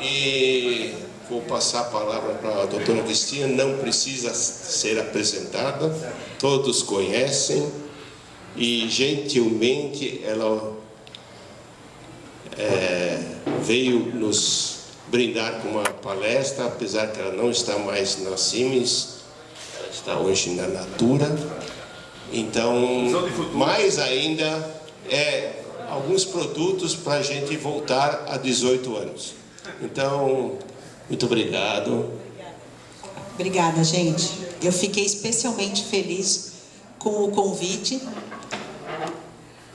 E vou passar a palavra para a doutora Cristina, não precisa ser apresentada, todos conhecem, e gentilmente ela veio nos brindar com uma palestra, apesar que ela não está mais na Siemens, ela está hoje na Natura. Então, mais ainda, alguns produtos para a gente voltar a 18 anos. Então, muito obrigado. Obrigada, gente. Eu fiquei especialmente feliz com o convite.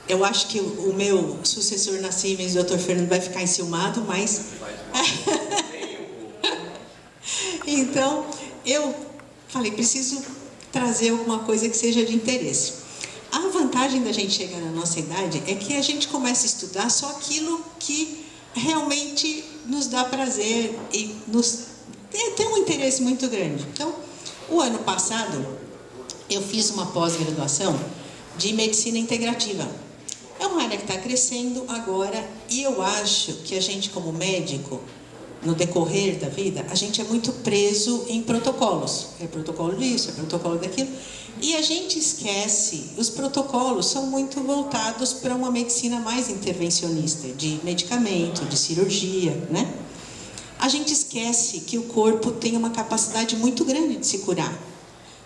Eu acho que o meu sucessor na Siemens, o Dr. Fernando, vai ficar enciumado, mas... Então, eu falei, preciso trazer alguma coisa que seja de interesse. A vantagem da gente chegar na nossa idade é que a gente começa a estudar só aquilo que realmente nos dá prazer e tem um interesse muito grande. Então, o ano passado, eu fiz uma pós-graduação de medicina integrativa. É uma área que está crescendo agora e eu acho que a gente, como médico, no decorrer da vida, a gente é muito preso em protocolos. É protocolo disso, é protocolo daquilo. E a gente esquece, os protocolos são muito voltados para uma medicina mais intervencionista, de medicamento, de cirurgia, né? A gente esquece que o corpo tem uma capacidade muito grande de se curar.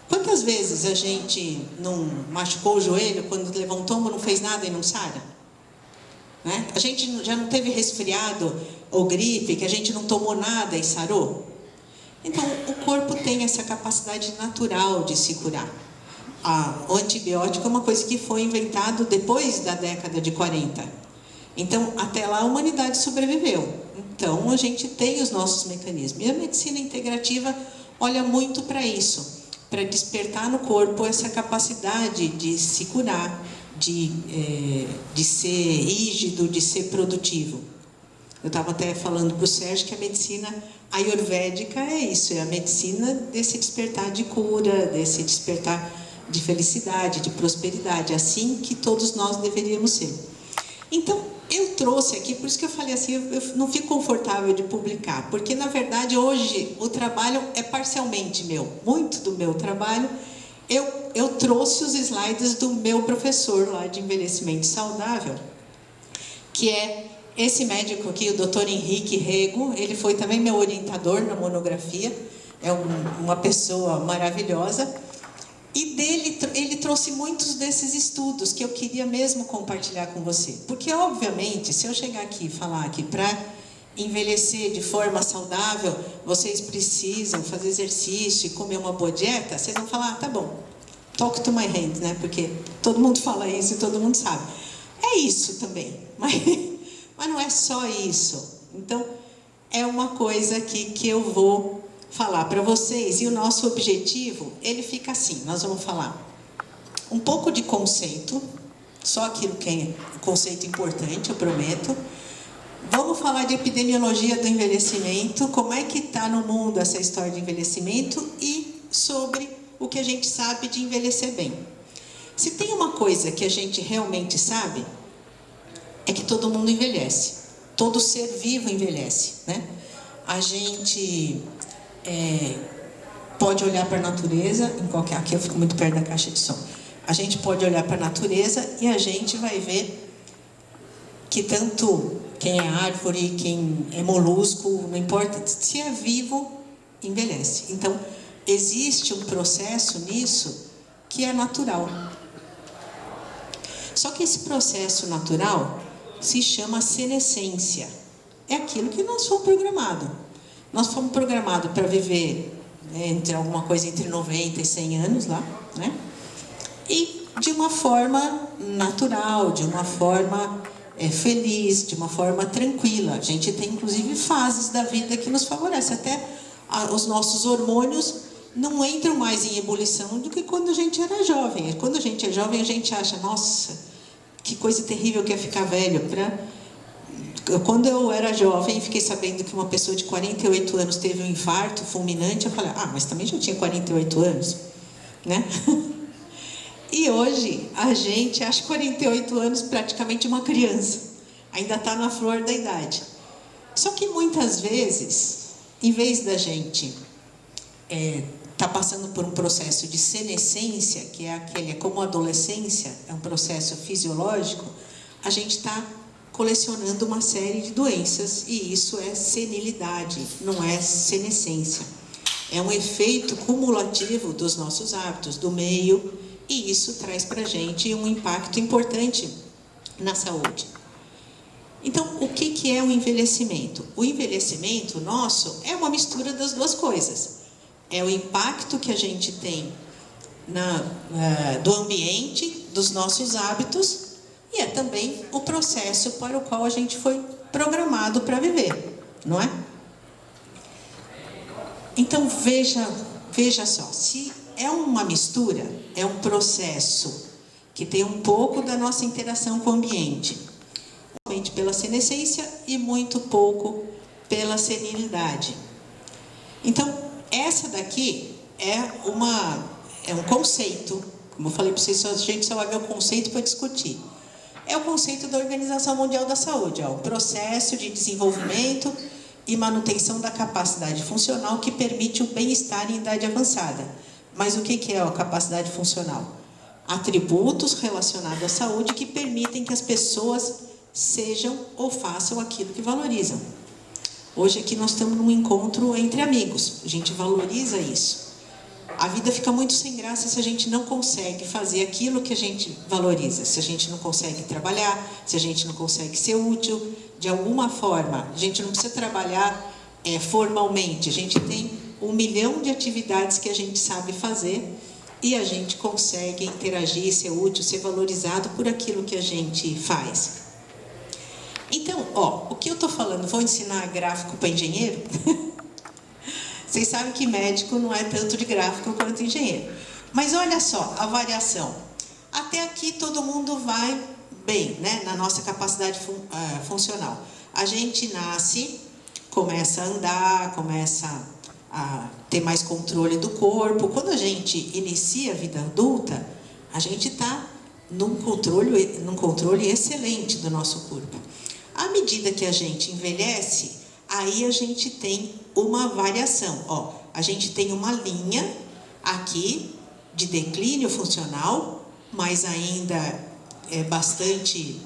Quantas vezes a gente não machucou o joelho, quando levou um tombo, não fez nada e não sara? Né? A gente já não teve resfriado ou gripe, que a gente não tomou nada e sarou? Então, o corpo tem essa capacidade natural de se curar. O antibiótico é uma coisa que foi inventado depois da década de 40. Então, até lá a humanidade sobreviveu. Então, a gente tem os nossos mecanismos. E a medicina integrativa olha muito para isso, para despertar no corpo essa capacidade de se curar, de ser rígido, de ser produtivo. Eu estava até falando para o Sérgio que a medicina ayurvédica é isso, é a medicina desse despertar de cura, desse despertar de felicidade, de prosperidade, assim que todos nós deveríamos ser. Então, eu trouxe aqui, por isso que eu falei assim, eu não fico confortável de publicar, porque na verdade hoje o trabalho é parcialmente meu, muito do meu trabalho. Eu trouxe os slides do meu professor lá de envelhecimento saudável, que é esse médico aqui, o Dr. Henrique Rego. Ele foi também meu orientador na monografia, é uma pessoa maravilhosa. E ele trouxe muitos desses estudos que eu queria mesmo compartilhar com você. Porque, obviamente, se eu chegar aqui e falar que para envelhecer de forma saudável, vocês precisam fazer exercício e comer uma boa dieta, vocês vão falar, tá bom, talk to my hand, né? Porque todo mundo fala isso e todo mundo sabe. É isso também, mas não é só isso. Então, é uma coisa aqui que eu vou falar para vocês, e o nosso objetivo, ele fica assim, nós vamos falar um pouco de conceito, só aquilo que é conceito importante, eu prometo. Vamos falar de epidemiologia do envelhecimento, como é que está no mundo essa história de envelhecimento e sobre o que a gente sabe de envelhecer bem. Se tem uma coisa que a gente realmente sabe, é que todo mundo envelhece, todo ser vivo envelhece, né? A gente pode olhar para a natureza, aqui eu fico muito perto da caixa de som. A gente pode olhar para a natureza e a gente vai ver que tanto quem é árvore, quem é molusco, não importa, se é vivo, envelhece. Então, existe um processo nisso que é natural. Só que esse processo natural se chama senescência. É aquilo que nós fomos programados. Nós fomos programados para viver entre alguma coisa entre 90 e 100 anos lá, né? E de uma forma natural, de uma forma feliz, de uma forma tranquila. A gente tem inclusive fases da vida que nos favorecem. Até os nossos hormônios não entram mais em ebulição do que quando a gente era jovem. Quando a gente é jovem, a gente acha, nossa, que coisa terrível que é ficar velho. Quando eu era jovem e fiquei sabendo que uma pessoa de 48 anos teve um infarto fulminante, eu falei, mas também já tinha 48 anos, né? E hoje a gente acha 48 anos praticamente uma criança, ainda está na flor da idade. Só que muitas vezes, em vez da gente tá passando por um processo de senescência, que é aquele, como a adolescência, é um processo fisiológico, a gente está colecionando uma série de doenças, e isso é senilidade, não é senescência. É um efeito cumulativo dos nossos hábitos, do meio, e isso traz para a gente um impacto importante na saúde. Então, o que é o envelhecimento? O envelhecimento nosso é uma mistura das duas coisas. É o impacto que a gente tem do ambiente, dos nossos hábitos, e é também o processo para o qual a gente foi programado para viver, não é? Então, veja só, se é uma mistura, é um processo que tem um pouco da nossa interação com o ambiente, somente pela senescência e muito pouco pela senilidade. Então, essa daqui é um conceito, como eu falei para vocês, a gente só vai ver o conceito para discutir. É o conceito da Organização Mundial da Saúde, o processo de desenvolvimento e manutenção da capacidade funcional que permite o bem-estar em idade avançada. Mas o que é a capacidade funcional? Atributos relacionados à saúde que permitem que as pessoas sejam ou façam aquilo que valorizam. Hoje aqui nós estamos num encontro entre amigos, a gente valoriza isso. A vida fica muito sem graça se a gente não consegue fazer aquilo que a gente valoriza, se a gente não consegue trabalhar, se a gente não consegue ser útil de alguma forma. A gente não precisa trabalhar formalmente, a gente tem 1 milhão de atividades que a gente sabe fazer e a gente consegue interagir, ser útil, ser valorizado por aquilo que a gente faz. Então, o que eu estou falando, vou ensinar gráfico para engenheiro? Vocês sabem que médico não é tanto de gráfico quanto engenheiro. Mas olha só, a variação. Até aqui todo mundo vai bem, né? Na nossa capacidade funcional. A gente nasce, começa a andar, começa a ter mais controle do corpo. Quando a gente inicia a vida adulta, a gente está num controle excelente do nosso corpo. À medida que a gente envelhece, aí a gente tem uma variação. A gente tem uma linha aqui de declínio funcional, mas ainda é bastante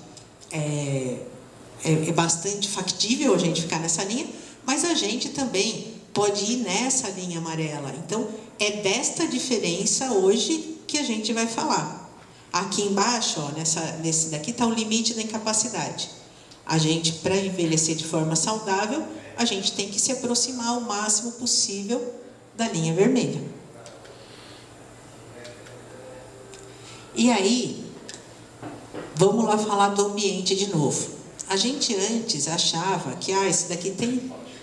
factível a gente ficar nessa linha, mas a gente também pode ir nessa linha amarela. Então, é desta diferença hoje que a gente vai falar. Aqui embaixo, nesse daqui, está o limite da incapacidade. A gente, para envelhecer de forma saudável, a gente tem que se aproximar o máximo possível da linha vermelha. E aí, vamos lá falar do ambiente de novo. A gente antes achava que esse daqui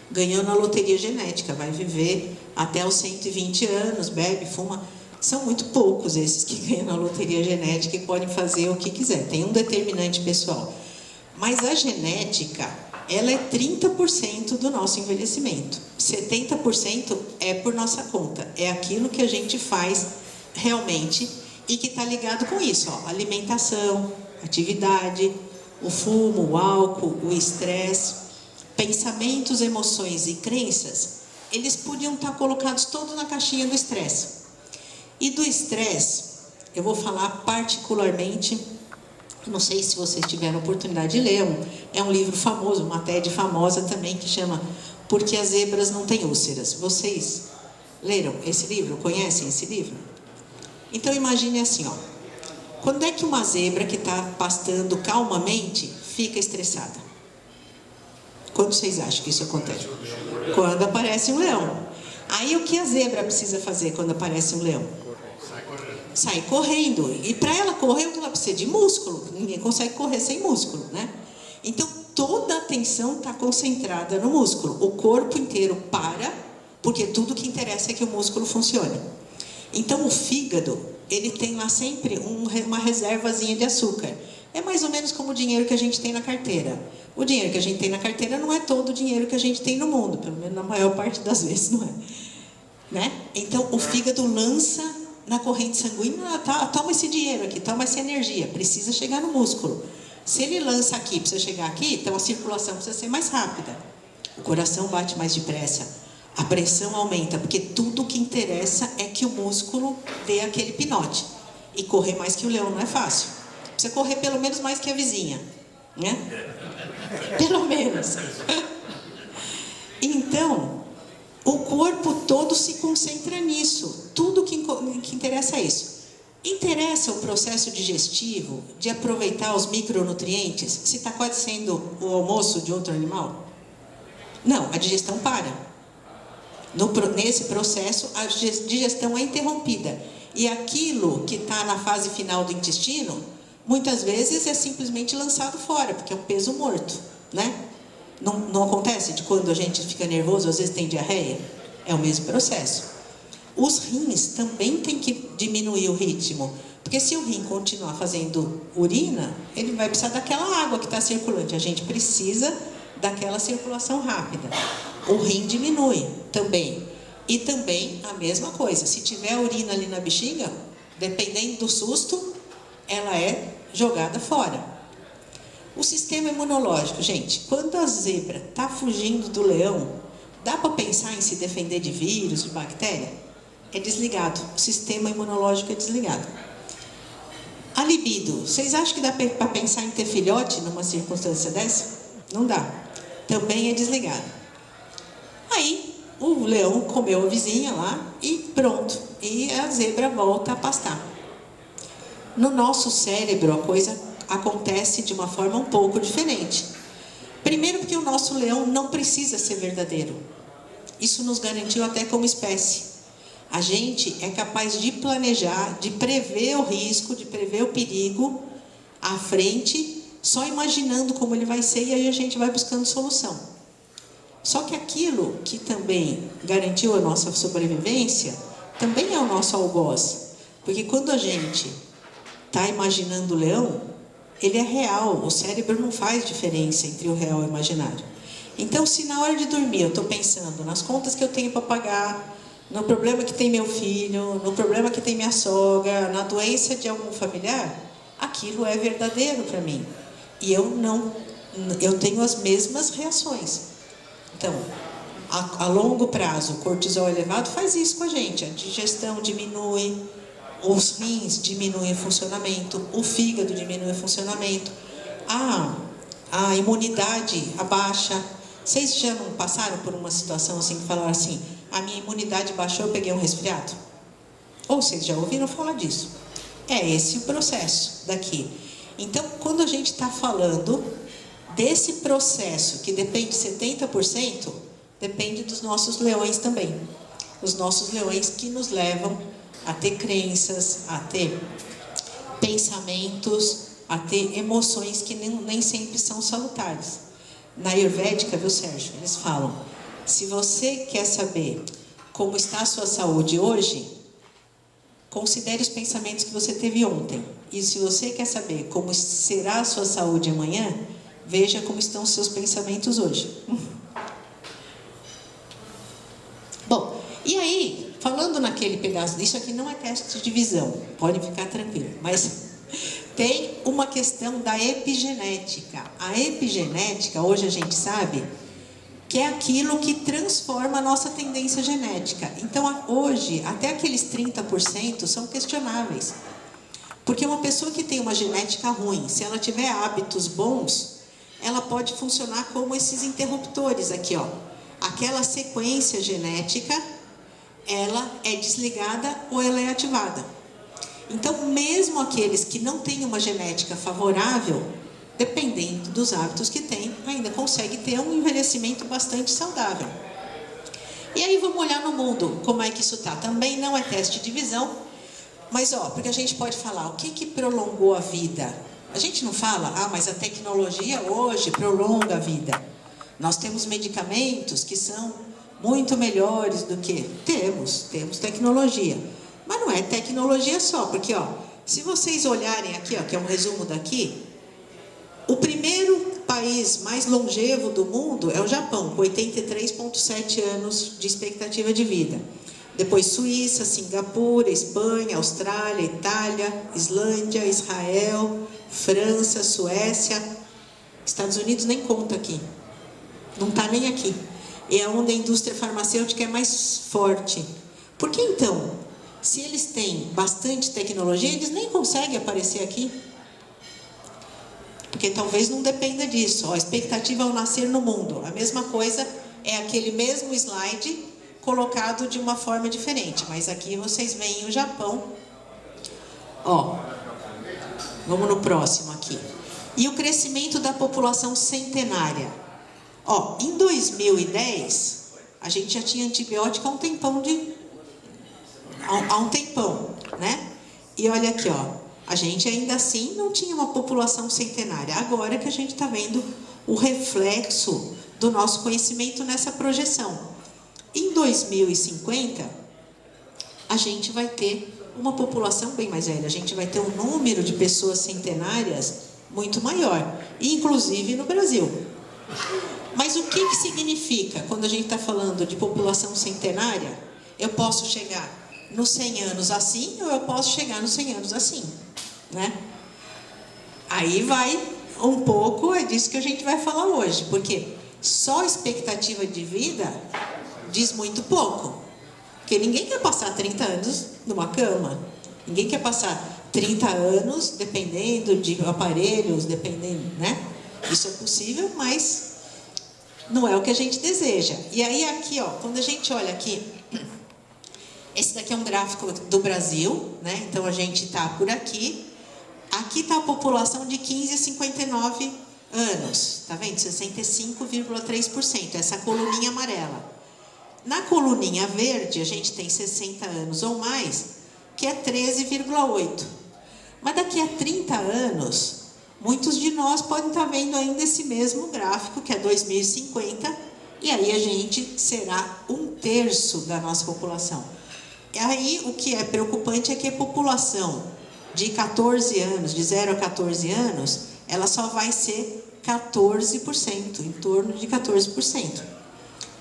ganhou na loteria genética, vai viver até os 120 anos, bebe, fuma. São muito poucos esses que ganham na loteria genética e podem fazer o que quiser. Tem um determinante pessoal. Mas a genética, ela é 30% do nosso envelhecimento. 70% é por nossa conta. É aquilo que a gente faz realmente e que está ligado com isso. Alimentação, atividade, o fumo, o álcool, o estresse, pensamentos, emoções e crenças, eles podiam estar colocados todos na caixinha do estresse. E do estresse, eu vou falar particularmente, não sei se vocês tiveram a oportunidade de ler, é um livro famoso, uma TED famosa também, que chama Por que as Zebras Não Têm Úlceras. Vocês leram esse livro? Conhecem esse livro? Então imagine assim, quando é que uma zebra que está pastando calmamente fica estressada? Quando vocês acham que isso acontece? Quando aparece um leão. Aí o que a zebra precisa fazer quando aparece um leão? Sai correndo. E para ela correr, o que ela precisa? De músculo. Ninguém consegue correr sem músculo, né? Então, toda a atenção está concentrada no músculo. O corpo inteiro para, porque tudo que interessa é que o músculo funcione. Então, o fígado, ele tem lá sempre uma reservazinha de açúcar. É mais ou menos como o dinheiro que a gente tem na carteira. O dinheiro que a gente tem na carteira não é todo o dinheiro que a gente tem no mundo. Pelo menos na maior parte das vezes não é. Né? Então, o fígado lança na corrente sanguínea, toma esse dinheiro aqui, toma essa energia, precisa chegar no músculo. Se ele lança aqui, precisa chegar aqui, então a circulação precisa ser mais rápida. o coração bate mais depressa, a pressão aumenta, porque tudo que interessa é que o músculo dê aquele pinote. E correr mais que o leão não é fácil. Precisa correr pelo menos mais que a vizinha, né? Pelo menos. Então, o corpo todo se concentra nisso. Tudo que interessa é isso. Interessa o processo digestivo de aproveitar os micronutrientes se está quase sendo o almoço de outro animal? Não, a digestão para. Nesse processo, a digestão é interrompida. E aquilo que está na fase final do intestino, muitas vezes é simplesmente lançado fora, porque é um peso morto, né? Não acontece de quando a gente fica nervoso, às vezes tem diarreia? É o mesmo processo. Os rins também têm que diminuir o ritmo, porque se o rim continuar fazendo urina, ele vai precisar daquela água que está circulante. A gente precisa daquela circulação rápida. O rim diminui também. E também a mesma coisa, se tiver urina ali na bexiga, dependendo do susto, ela é jogada fora. O sistema imunológico, gente, quando a zebra está fugindo do leão, dá para pensar em se defender de vírus, de bactéria? É desligado, o sistema imunológico é desligado. A libido, vocês acham que dá para pensar em ter filhote numa circunstância dessa? Não dá, também é desligado. Aí, o leão comeu a vizinha lá e pronto, e a zebra volta a pastar. No nosso cérebro, a coisa acontece de uma forma um pouco diferente. Primeiro porque o nosso leão não precisa ser verdadeiro. Isso nos garantiu até como espécie. A gente é capaz de planejar, de prever o risco, de prever o perigo à frente, só imaginando como ele vai ser, e aí a gente vai buscando solução. Só que aquilo que também garantiu a nossa sobrevivência, também é o nosso algoz. Porque quando a gente está imaginando o leão, ele é real, o cérebro não faz diferença entre o real e o imaginário. Então, se na hora de dormir eu estou pensando nas contas que eu tenho para pagar, no problema que tem meu filho, no problema que tem minha sogra, na doença de algum familiar, aquilo é verdadeiro para mim. E eu tenho as mesmas reações. Então, a longo prazo, o cortisol elevado faz isso com a gente. A digestão diminui, os rins diminuem o funcionamento, o fígado diminui o funcionamento, a imunidade abaixa. Vocês já não passaram por uma situação assim que falaram assim, a minha imunidade baixou, eu peguei um resfriado? Ou vocês já ouviram falar disso? É esse o processo daqui. Então, quando a gente está falando desse processo que depende 70%, depende dos nossos leões também. Os nossos leões que nos levam a ter crenças, a ter pensamentos, a ter emoções que nem sempre são salutares. Na Ayurvédica, viu, Sérgio? Eles falam, se você quer saber como está a sua saúde hoje, considere os pensamentos que você teve ontem. E se você quer saber como será a sua saúde amanhã, veja como estão os seus pensamentos hoje. Bom, e aí, falando naquele pedaço, isso aqui não é teste de visão, pode ficar tranquilo, mas tem uma questão da epigenética. A epigenética, hoje a gente sabe, que é aquilo que transforma a nossa tendência genética. Então, hoje, até aqueles 30% são questionáveis. Porque uma pessoa que tem uma genética ruim, se ela tiver hábitos bons, ela pode funcionar como esses interruptores aqui, ó. Aquela sequência genética, ela é desligada ou ela é ativada. Então, mesmo aqueles que não têm uma genética favorável, dependendo dos hábitos que tem, ainda consegue ter um envelhecimento bastante saudável. E aí vamos olhar no mundo, como é que isso está. Também não é teste de visão, mas porque a gente pode falar, o que prolongou a vida? A gente não fala, mas a tecnologia hoje prolonga a vida. Nós temos medicamentos que são muito melhores do que... Temos tecnologia. Mas não é tecnologia só, porque se vocês olharem aqui, que é um resumo daqui, o primeiro país mais longevo do mundo é o Japão, com 83,7 anos de expectativa de vida. Depois Suíça, Singapura, Espanha, Austrália, Itália, Islândia, Israel, França, Suécia. Estados Unidos nem conta aqui. Não está nem aqui. É onde a indústria farmacêutica é mais forte. Por que então, se eles têm bastante tecnologia, eles nem conseguem aparecer aqui? Porque talvez não dependa disso. Ó, a expectativa ao nascer no mundo. A mesma coisa é aquele mesmo slide colocado de uma forma diferente. Mas aqui vocês veem o Japão. Ó, vamos no próximo aqui. E o crescimento da população centenária. Ó, em 2010, a gente já tinha antibiótico há um tempão, né? E olha aqui, ó, a gente ainda assim não tinha uma população centenária. Agora que a gente está vendo o reflexo do nosso conhecimento nessa projeção. Em 2050, a gente vai ter uma população bem mais velha. A gente vai ter um número de pessoas centenárias muito maior, inclusive no Brasil. Mas o que significa quando a gente está falando de população centenária? Eu posso chegar nos 100 anos assim, ou eu posso chegar nos 100 anos assim, né? Aí vai um pouco, é disso que a gente vai falar hoje, porque só a expectativa de vida diz muito pouco. Porque ninguém quer passar 30 anos numa cama, ninguém quer passar 30 anos dependendo de aparelhos, dependendo, né? Isso é possível, mas não é o que a gente deseja. E aí aqui, ó, quando a gente olha aqui, esse daqui é um gráfico do Brasil, né? Então a gente está por aqui. Aqui está a população de 15 a 59 anos, tá vendo? 65,3%, essa coluninha amarela. Na coluninha verde, a gente tem 60 anos ou mais, que é 13,8%. Mas daqui a 30 anos, muitos de nós podem estar vendo ainda esse mesmo gráfico, que é 2050, e aí a gente será 1/3 da nossa população. E aí o que é preocupante é que a população de 14 anos, de 0 a 14 anos, ela só vai ser 14%, em torno de 14%.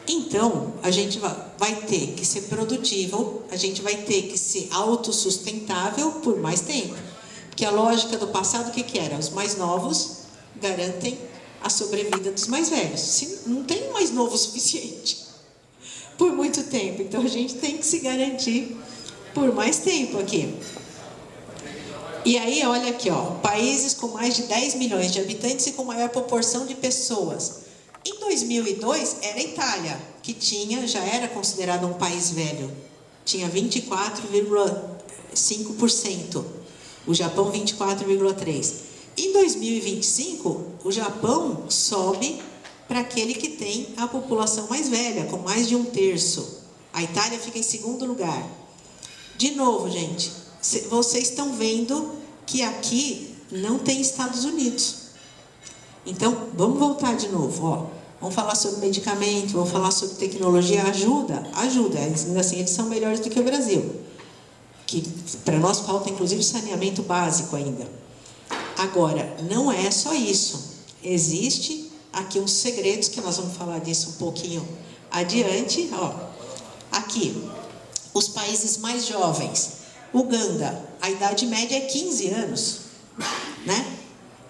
Então, a gente vai ter que ser produtivo, a gente vai ter que ser autossustentável por mais tempo. Porque a lógica do passado, o que era? Os mais novos garantem a sobrevida dos mais velhos. Se não tem mais novo o suficiente por muito tempo, então a gente tem que se garantir por mais tempo aqui. E aí, olha aqui, ó, países com mais de 10 milhões de habitantes e com maior proporção de pessoas. Em 2002, era a Itália, que já era considerado um país velho. Tinha 24,5%. O Japão, 24,3%. Em 2025, o Japão sobe para aquele que tem a população mais velha, com mais de 1/3. A Itália fica em segundo lugar. De novo, gente, vocês estão vendo que aqui não tem Estados Unidos. Então, vamos voltar de novo, ó. Vamos falar sobre medicamento, vamos falar sobre tecnologia. Ajuda. Ainda assim, eles são melhores do que o Brasil. Que para nós falta, inclusive, saneamento básico ainda. Agora, não é só isso. Existe aqui uns segredos, que nós vamos falar disso um pouquinho adiante. Ó, aqui, os países mais jovens. Uganda, a idade média é 15 anos, né?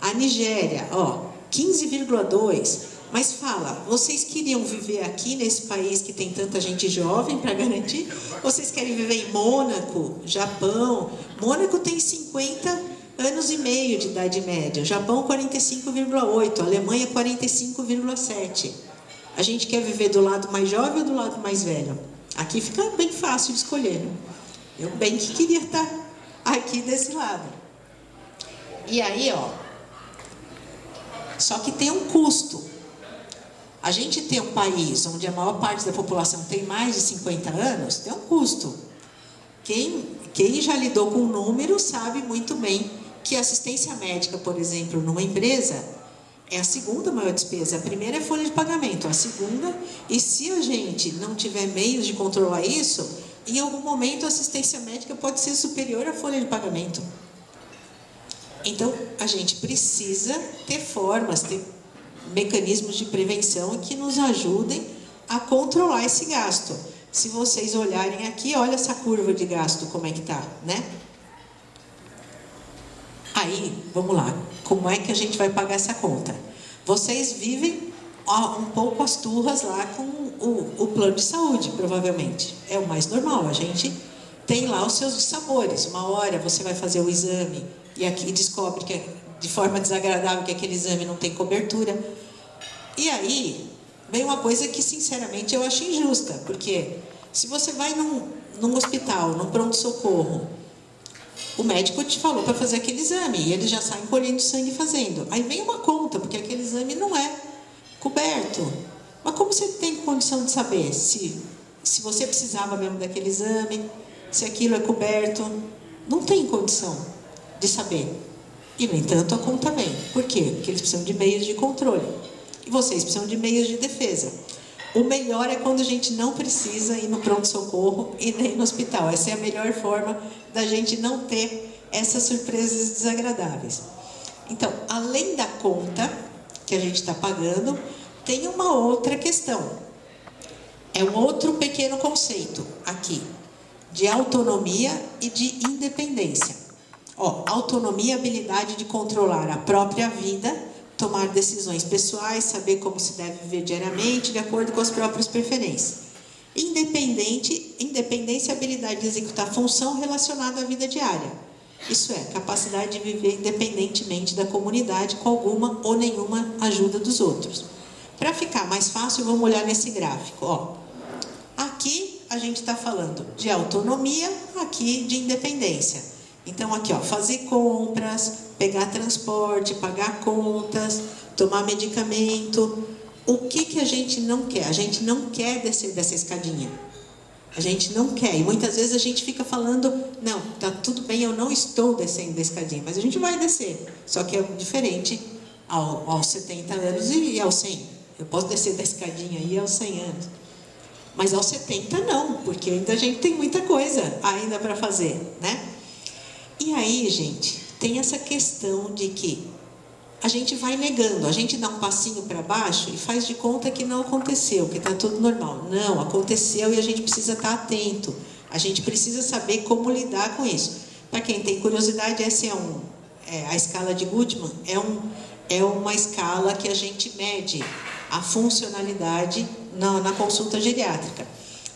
A Nigéria, ó, 15,2. Mas fala, vocês queriam viver aqui nesse país que tem tanta gente jovem para garantir? Vocês querem viver em Mônaco, Japão? Mônaco tem 50 anos e meio de idade média. Japão, 45,8. Alemanha, 45,7. A gente quer viver do lado mais jovem ou do lado mais velho? Aqui fica bem fácil de escolher, né? Eu bem que queria estar aqui desse lado. E aí, ó, só que tem um custo. A gente ter um país onde a maior parte da população tem mais de 50 anos, tem um custo. Quem já lidou com o número sabe muito bem que a assistência médica, por exemplo, numa empresa, é a segunda maior despesa. A primeira é folha de pagamento, a segunda, e se a gente não tiver meios de controlar isso, em algum momento a assistência médica pode ser superior à folha de pagamento. Então, a gente precisa ter formas, ter mecanismos de prevenção que nos ajudem a controlar esse gasto. Se vocês olharem aqui, olha essa curva de gasto, como é que tá, né? Aí, vamos lá. Como é que a gente vai pagar essa conta? Vocês vivem um pouco as turras lá com o plano de saúde, provavelmente. É o mais normal, a gente tem lá os seus sabores. Uma hora você vai fazer o exame e aqui descobre que de forma desagradável que aquele exame não tem cobertura. E aí vem uma coisa que, sinceramente, eu acho injusta, porque se você vai num hospital, num pronto-socorro, o médico te falou para fazer aquele exame e ele já sai colhendo sangue fazendo. Aí vem uma conta, porque aquele exame não é coberto. Mas como você tem condição de saber se você precisava mesmo daquele exame, se aquilo é coberto? Não tem condição de saber. E, no entanto, a conta vem. Por quê? Porque eles precisam de meios de controle. E vocês precisam de meios de defesa. O melhor é quando a gente não precisa ir no pronto-socorro e nem no hospital. Essa é a melhor forma da gente não ter essas surpresas desagradáveis. Então, além da conta que a gente está pagando, tem uma outra questão. É um outro pequeno conceito aqui, de autonomia e de independência. Autonomia, habilidade de controlar a própria vida, tomar decisões pessoais, saber como se deve viver diariamente, de acordo com as próprias preferências. Independência, habilidade de executar função relacionada à vida diária. Isso é, capacidade de viver independentemente da comunidade, com alguma ou nenhuma ajuda dos outros. Para ficar mais fácil, vamos olhar nesse gráfico. Aqui a gente está falando de autonomia, aqui de independência. Então, aqui, fazer compras, pegar transporte, pagar contas, tomar medicamento. O que a gente não quer? A gente não quer descer dessa escadinha. A gente não quer. E muitas vezes a gente fica falando, não, tá tudo bem, eu não estou descendo da escadinha. Mas a gente vai descer. Só que é diferente aos 70 anos e aos 100. Eu posso descer da escadinha aí aos 100 anos. Mas aos 70 não, porque ainda a gente tem muita coisa ainda para fazer, né? E aí, gente, tem essa questão de que a gente vai negando, a gente dá um passinho para baixo e faz de conta que não aconteceu, que está tudo normal. Não, aconteceu e a gente precisa estar atento. A gente precisa saber como lidar com isso. Para quem tem curiosidade, essa a escala de Goodman é uma escala que a gente mede a funcionalidade na consulta geriátrica.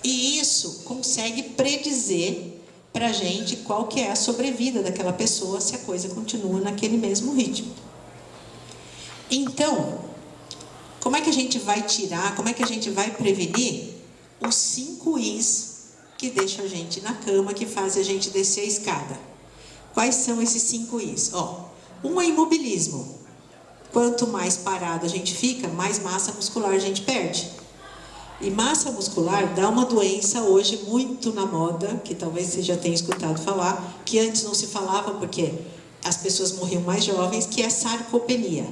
E isso consegue predizer para a gente qual que é a sobrevida daquela pessoa se a coisa continua naquele mesmo ritmo. Então, como é que a gente vai tirar, como é que a gente vai prevenir os 5 Is que deixam a gente na cama, que fazem a gente descer a escada? Quais são esses 5 Is? Um é imobilismo. Quanto mais parado a gente fica, mais massa muscular a gente perde. E massa muscular dá uma doença hoje muito na moda, que talvez você já tenha escutado falar, que antes não se falava porque as pessoas morriam mais jovens, que é sarcopenia.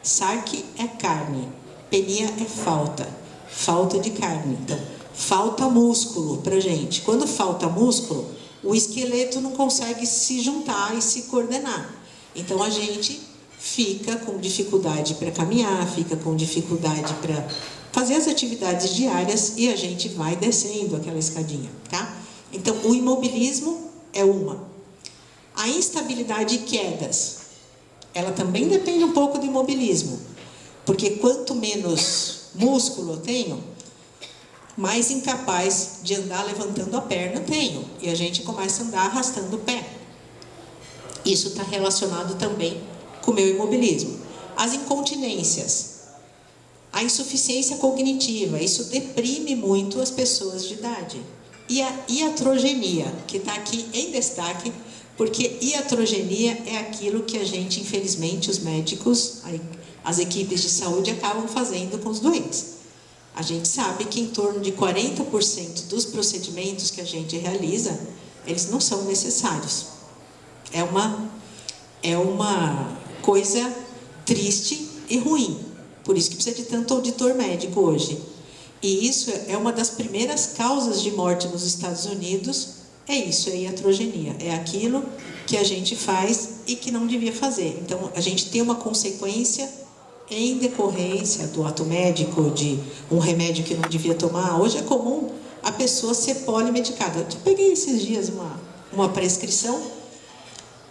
Sarc é carne, penia é falta de carne. Então, falta músculo pra gente. Quando falta músculo, o esqueleto não consegue se juntar e se coordenar. Então, a gente fica com dificuldade para caminhar, fica com dificuldade para fazer as atividades diárias e a gente vai descendo aquela escadinha, tá? Então, o imobilismo é uma. A instabilidade e quedas, ela também depende um pouco do imobilismo, porque quanto menos músculo eu tenho, mais incapaz de andar levantando a perna eu tenho, e a gente começa a andar arrastando o pé. Isso está relacionado também com o meu imobilismo. As incontinências, a insuficiência cognitiva, isso deprime muito as pessoas de idade. E a iatrogenia, que está aqui em destaque, porque iatrogenia é aquilo que a gente, infelizmente, os médicos, as equipes de saúde acabam fazendo com os doentes. A gente sabe que em torno de 40% dos procedimentos que a gente realiza, eles não são necessários. É uma coisa triste e ruim. Por isso que precisa de tanto auditor médico hoje. E isso é uma das primeiras causas de morte nos Estados Unidos. É isso, é iatrogenia. É aquilo que a gente faz e que não devia fazer. Então, a gente tem uma consequência em decorrência do ato médico, de um remédio que não devia tomar. Hoje é comum a pessoa ser polimedicada. Eu peguei esses dias uma prescrição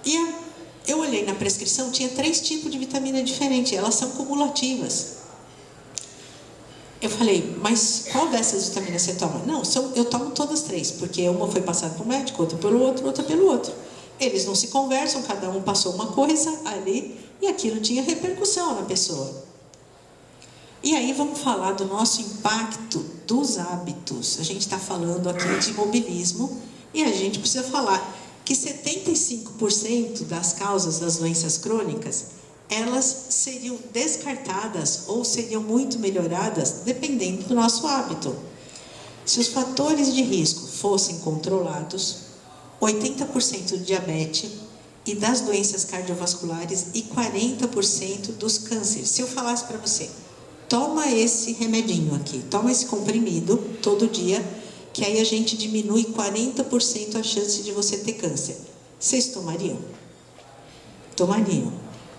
e eu olhei na prescrição, tinha 3 tipos de vitamina diferentes, elas são cumulativas. Eu falei, mas qual dessas vitaminas você toma? Não, eu tomo todas 3, porque uma foi passada para o médico, outra pelo outro, outra pelo outro. Eles não se conversam, cada um passou uma coisa ali, e aquilo tinha repercussão na pessoa. E aí vamos falar do nosso impacto dos hábitos. A gente está falando aqui de imobilismo, e a gente precisa falar que 75% das causas das doenças crônicas, elas seriam descartadas ou seriam muito melhoradas dependendo do nosso hábito. Se os fatores de risco fossem controlados, 80% do diabetes e das doenças cardiovasculares e 40% dos cânceres. Se eu falasse para você, toma esse remedinho aqui, toma esse comprimido todo dia, que aí a gente diminui 40% a chance de você ter câncer. Vocês tomariam? Tomariam.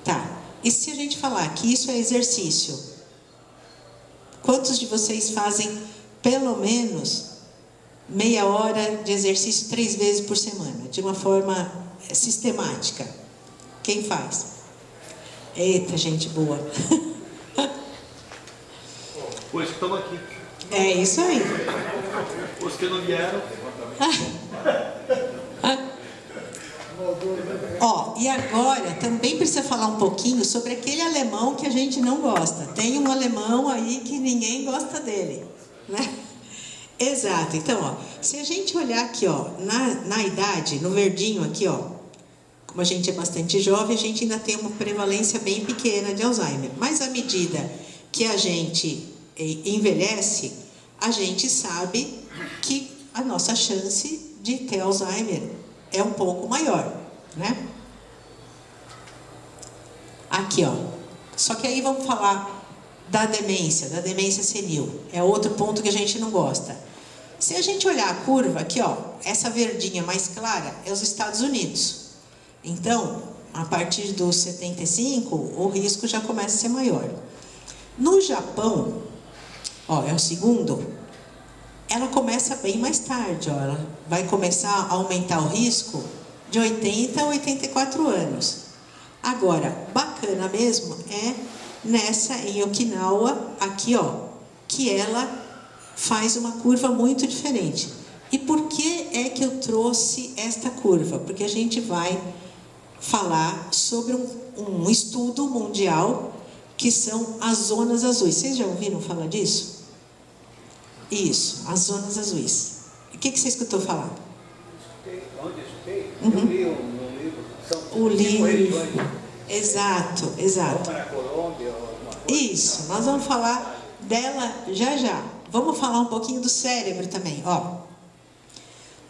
Tá. E se a gente falar que isso é exercício? Quantos de vocês fazem pelo menos meia hora de exercício 3 vezes por semana, de uma forma sistemática? Quem faz? Eita, gente boa. Pois estão aqui. É isso aí. Os que não vieram. Ó, e agora também precisa falar um pouquinho sobre aquele alemão que a gente não gosta. Tem um alemão aí que ninguém gosta dele, né? Exato. Então, ó, se a gente olhar aqui, ó, na idade, no verdinho aqui, ó, como a gente é bastante jovem, a gente ainda tem uma prevalência bem pequena de Alzheimer. Mas à medida que a gente envelhece, a gente sabe que a nossa chance de ter Alzheimer é um pouco maior, né? Aqui, ó. Só que aí vamos falar da demência senil. É outro ponto que a gente não gosta. Se a gente olhar a curva aqui, ó, essa verdinha mais clara é os Estados Unidos. Então, a partir dos 75, o risco já começa a ser maior. No Japão, ó, é o segundo. Ela começa bem mais tarde, ó, ela vai começar a aumentar o risco de 80 a 84 anos. Agora, bacana mesmo é nessa em Okinawa, aqui, ó, que ela faz uma curva muito diferente. E por que é que eu trouxe esta curva? Porque a gente vai falar sobre um estudo mundial que são as zonas azuis. Vocês já ouviram falar disso? Isso, as zonas azuis. O que você escutou falar? Onde eu escutei? Eu li um livro. O livro. Exato, exato. Como na Colômbia, alguma coisa. Isso, nós vamos falar dela já já. Vamos falar um pouquinho do cérebro também, ó.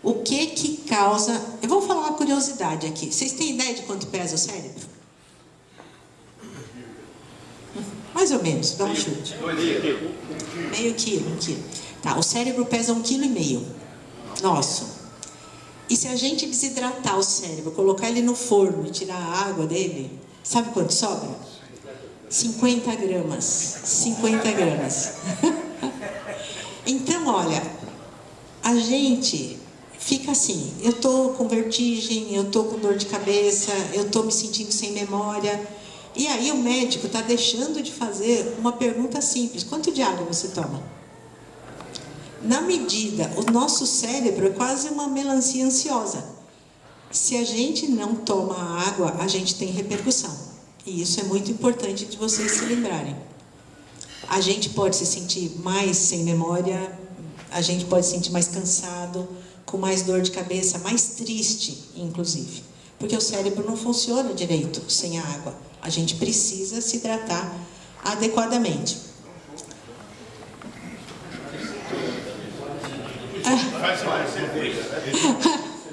O que causa... Eu vou falar uma curiosidade aqui. Vocês têm ideia de quanto pesa o cérebro? Mais ou menos, dá um chute. Meio quilo, 1 quilo. Tá, o cérebro pesa 1,5 kg. Nosso. E se a gente desidratar o cérebro, colocar ele no forno e tirar a água dele, sabe quanto sobra? 50 gramas. 50 gramas. Então, olha, a gente fica assim, eu tô com vertigem, eu tô com dor de cabeça, eu tô me sentindo sem memória. E aí o médico está deixando de fazer uma pergunta simples: quanto de água você toma? Na medida, o nosso cérebro é quase uma melancia ansiosa. Se a gente não toma água, a gente tem repercussão. E isso é muito importante de vocês se lembrarem. A gente pode se sentir mais sem memória, a gente pode se sentir mais cansado, com mais dor de cabeça, mais triste, inclusive. Porque o cérebro não funciona direito sem a água. A gente precisa se hidratar adequadamente.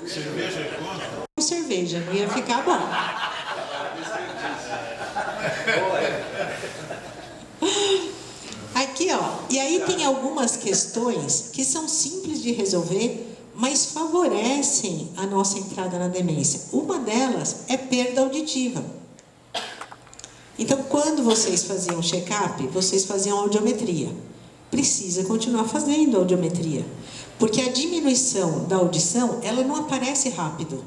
Cerveja é contra? Com cerveja, não ia ficar bom. Aqui, ó. E aí tem algumas questões que são simples de resolver, mas favorecem a nossa entrada na demência. Uma delas é perda auditiva. Então, quando vocês faziam check-up, vocês faziam audiometria. Precisa continuar fazendo audiometria, porque a diminuição da audição, ela não aparece rápido.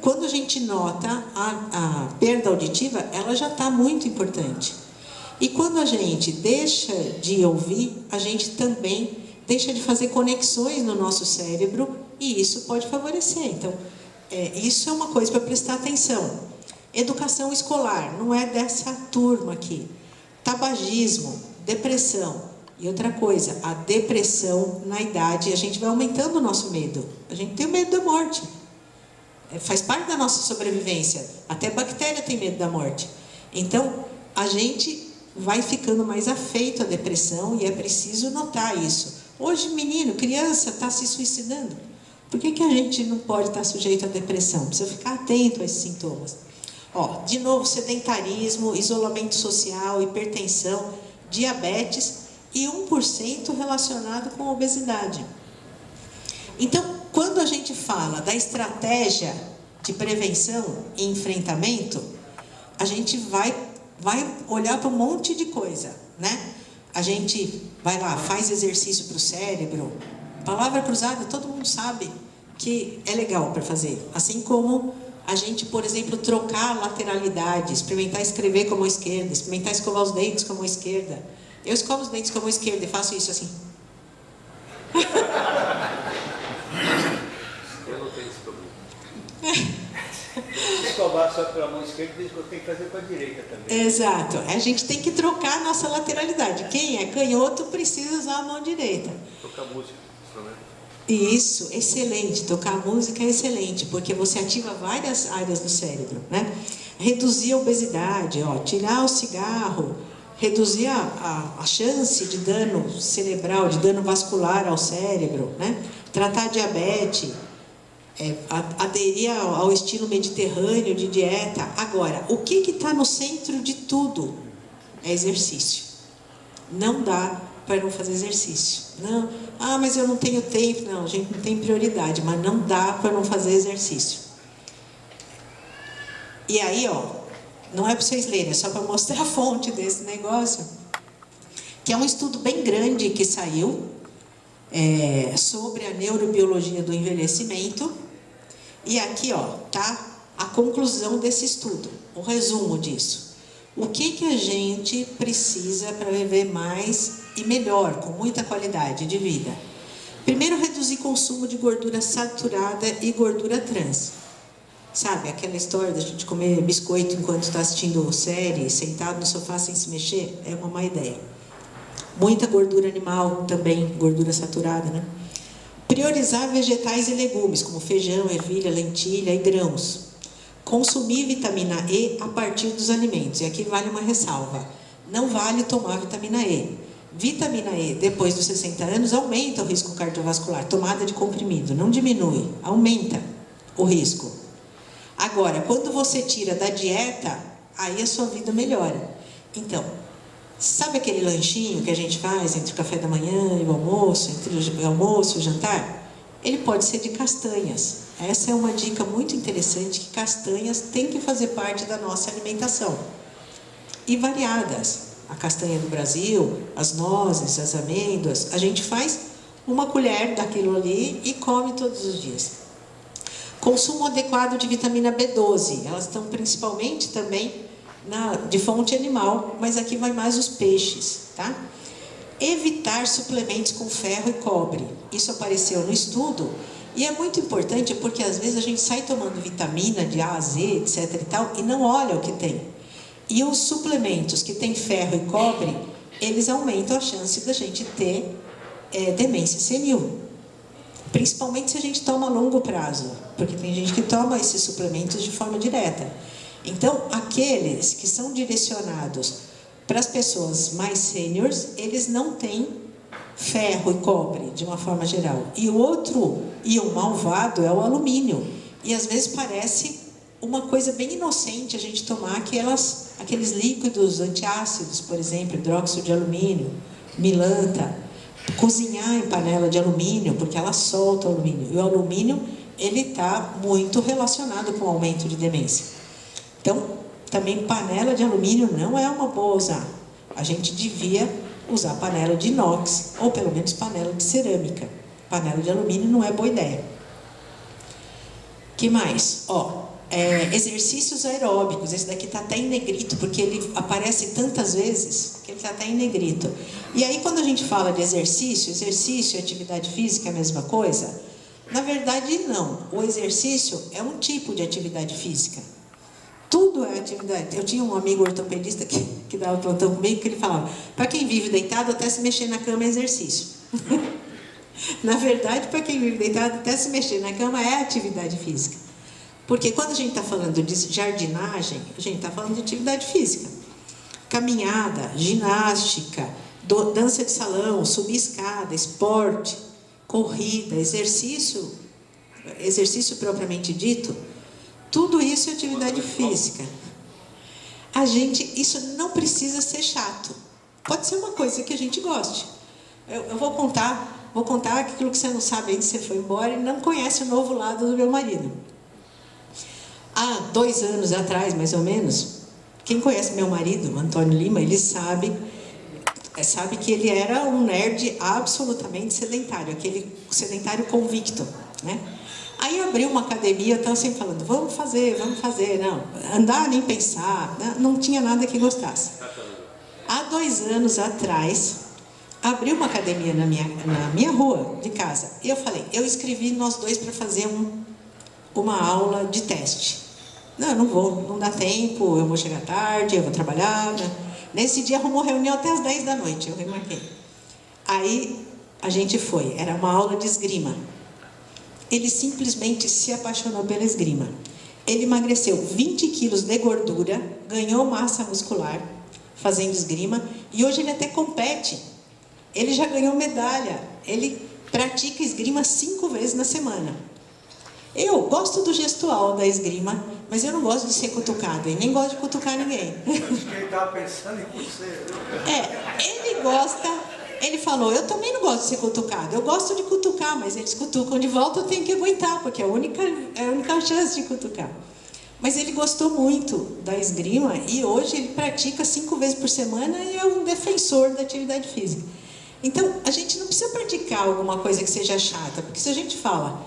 Quando a gente nota a perda auditiva, ela já está muito importante. E quando a gente deixa de ouvir, a gente também deixa de fazer conexões no nosso cérebro e isso pode favorecer. Então, isso é uma coisa para prestar atenção. Educação escolar, não é dessa turma aqui. Tabagismo, depressão. E outra coisa, a depressão na idade, a gente vai aumentando o nosso medo. A gente tem o medo da morte. Faz parte da nossa sobrevivência. Até bactéria tem medo da morte. Então, a gente vai ficando mais afeito à depressão e é preciso notar isso. Hoje, menino, criança está se suicidando. Por que a gente não pode estar sujeito à depressão? Precisa ficar atento a esses sintomas. De novo, sedentarismo, isolamento social, hipertensão, diabetes e 1% relacionado com a obesidade. Então, quando a gente fala da estratégia de prevenção e enfrentamento, a gente vai olhar para um monte de coisa, né? A gente vai lá, faz exercício para o cérebro. Palavra cruzada, todo mundo sabe que é legal para fazer. Assim como a gente, por exemplo, trocar lateralidade, experimentar escrever com a mão esquerda, experimentar escovar os dentes com a mão esquerda. Eu escovo os dentes com a mão esquerda e faço isso assim. Eu não tenho esse problema. Se escovar só pela mão esquerda, eu tenho que fazer com a direita também. Exato. A gente tem que trocar a nossa lateralidade. Quem é canhoto precisa usar a mão direita. Tocar música, instrumento. Isso, excelente. Tocar música é excelente, porque você ativa várias áreas do cérebro, né? Reduzir a obesidade, tirar o cigarro, reduzir a chance de dano cerebral, de dano vascular ao cérebro, né? Tratar a diabetes, aderir ao estilo mediterrâneo de dieta. Agora, o que está no centro de tudo? É exercício. Não dá para não fazer exercício. Não, mas eu não tenho tempo. Não, a gente não tem prioridade, mas não dá para não fazer exercício. E aí, não é para vocês lerem, é só para mostrar a fonte desse negócio, que é um estudo bem grande que saiu sobre a neurobiologia do envelhecimento. E aqui, tá a conclusão desse estudo, o resumo disso. O que a gente precisa para viver mais e melhor, com muita qualidade de vida? Primeiro, reduzir consumo de gordura saturada e gordura trans. Sabe, aquela história da gente comer biscoito enquanto está assistindo série, sentado no sofá sem se mexer, é uma má ideia. Muita gordura animal também, gordura saturada, né? Priorizar vegetais e legumes, como feijão, ervilha, lentilha e grãos. Consumir vitamina E a partir dos alimentos. E aqui vale uma ressalva. Não vale tomar vitamina E. Vitamina E, depois dos 60 anos, aumenta o risco cardiovascular. Tomada de comprimido, não diminui, aumenta o risco. Agora, quando você tira da dieta, aí a sua vida melhora. Então, sabe aquele lanchinho que a gente faz entre o café da manhã e o almoço, entre o almoço e o jantar? Ele pode ser de castanhas. Essa é uma dica muito interessante, que castanhas têm que fazer parte da nossa alimentação. E variadas. A castanha do Brasil, as nozes, as amêndoas, a gente faz uma colher daquilo ali e come todos os dias. Consumo adequado de vitamina B12. Elas estão principalmente também de fonte animal, mas aqui vai mais os peixes, tá? Evitar suplementos com ferro e cobre. Isso apareceu no estudo e é muito importante porque às vezes a gente sai tomando vitamina de A a Z, etc e tal, e não olha o que tem. E os suplementos que têm ferro e cobre, eles aumentam a chance da gente ter demência senil. Principalmente se a gente toma a longo prazo, porque tem gente que toma esses suplementos de forma direta. Então, aqueles que são direcionados para as pessoas mais sêniores, eles não têm ferro e cobre, de uma forma geral. E o outro íon malvado é o alumínio. E às vezes parece uma coisa bem inocente a gente tomar aqueles líquidos antiácidos, por exemplo, hidróxido de alumínio, milanta. Cozinhar em panela de alumínio, porque ela solta o alumínio. E o alumínio, ele está muito relacionado com o aumento de demência. Então, também panela de alumínio não é uma boa usar. A gente devia usar panela de inox, ou pelo menos panela de cerâmica. Panela de alumínio não é boa ideia. Que mais? exercícios aeróbicos. Esse daqui está até em negrito, porque ele aparece tantas vezes que ele está até em negrito. E aí, quando a gente fala de exercício e atividade física é a mesma coisa? Na verdade, não. O exercício é um tipo de atividade física. Tudo é atividade. Eu tinha um amigo ortopedista que dava plantão comigo, que ele falava, para quem vive deitado, até se mexer na cama é exercício. Na verdade, para quem vive deitado, até se mexer na cama é atividade física. Porque quando a gente está falando de jardinagem, a gente está falando de atividade física. Caminhada, ginástica, dança de salão, subir escada, esporte, corrida, exercício propriamente dito, tudo isso é atividade física. Isso não precisa ser chato. Pode ser uma coisa que a gente goste. Eu vou contar aquilo que você não sabe ainda, você foi embora e não conhece o novo lado do meu marido. Há 2 anos atrás, mais ou menos, quem conhece meu marido, Antônio Lima, ele sabe que ele era um nerd absolutamente sedentário, aquele sedentário convicto, né? Aí abriu uma academia, estava sempre falando, vamos fazer, não, andar nem pensar, não tinha nada que gostasse. Há 2 anos atrás, abriu uma academia na minha rua de casa, e eu falei, eu escrevi nós dois para fazer uma aula de teste. Não vou, não dá tempo, eu vou chegar tarde, eu vou trabalhar, né? Nesse dia arrumou reunião até as 10 da noite, eu remarquei. Aí a gente foi, era uma aula de esgrima. Ele simplesmente se apaixonou pela esgrima. Ele emagreceu 20 quilos de gordura, ganhou massa muscular fazendo esgrima e hoje ele até compete. Ele já ganhou medalha. Ele pratica esgrima 5 vezes na semana. Eu gosto do gestual da esgrima, mas eu não gosto de ser cutucado e nem gosto de cutucar ninguém. Acho que ele estava pensando em você. Ele gosta. Ele falou, eu também não gosto de ser cutucado. Eu gosto de cutucar, mas eles cutucam de volta, eu tenho que aguentar, porque é a única chance de cutucar. Mas ele gostou muito da esgrima e hoje ele pratica 5 vezes por semana e é um defensor da atividade física. Então, a gente não precisa praticar alguma coisa que seja chata, porque se a gente fala,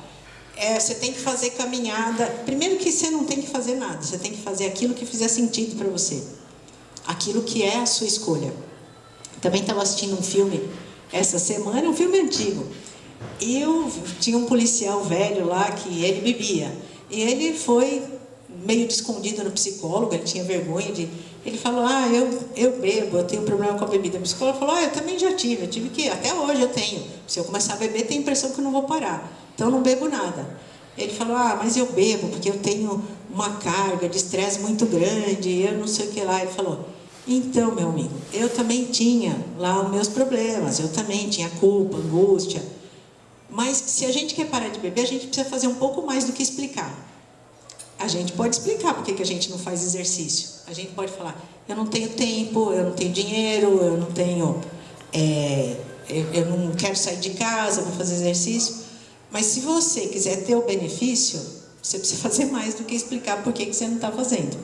você tem que fazer caminhada, primeiro que você não tem que fazer nada, você tem que fazer aquilo que fizer sentido para você, aquilo que é a sua escolha. Também estava assistindo um filme essa semana, um filme antigo, e tinha um policial velho lá que ele bebia, e ele foi meio escondido no psicólogo, ele tinha vergonha de... Ele falou, eu bebo, eu tenho problema com a bebida. O psicólogo falou, eu também já tive, até hoje eu tenho. Se eu começar a beber, tenho a impressão que eu não vou parar. Então, eu não bebo nada. Ele falou, mas eu bebo porque eu tenho uma carga de estresse muito grande, eu não sei o que lá. Ele falou, então, meu amigo, eu também tinha lá os meus problemas, eu também tinha culpa, angústia. Mas, se a gente quer parar de beber, a gente precisa fazer um pouco mais do que explicar. A gente pode explicar por que a gente não faz exercício. A gente pode falar, eu não tenho tempo, eu não tenho dinheiro, eu não tenho... eu não quero sair de casa para fazer exercício. Mas se você quiser ter o benefício, você precisa fazer mais do que explicar por que você não está fazendo.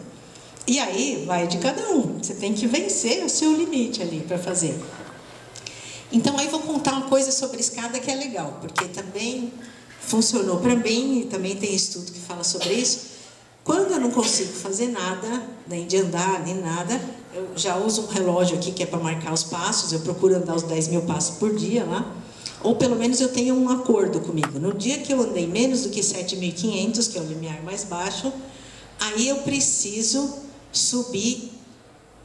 E aí, vai de cada um. Você tem que vencer o seu limite ali para fazer. Então, aí vou contar uma coisa sobre escada que é legal, porque também funcionou para mim, e também tem estudo que fala sobre isso. Quando eu não consigo fazer nada, nem de andar, nem nada, eu já uso um relógio aqui que é para marcar os passos, eu procuro andar os 10.000 passos por dia lá, ou pelo menos eu tenho um acordo comigo. No dia que eu andei menos do que 7.500, que é o limiar mais baixo, aí eu preciso subir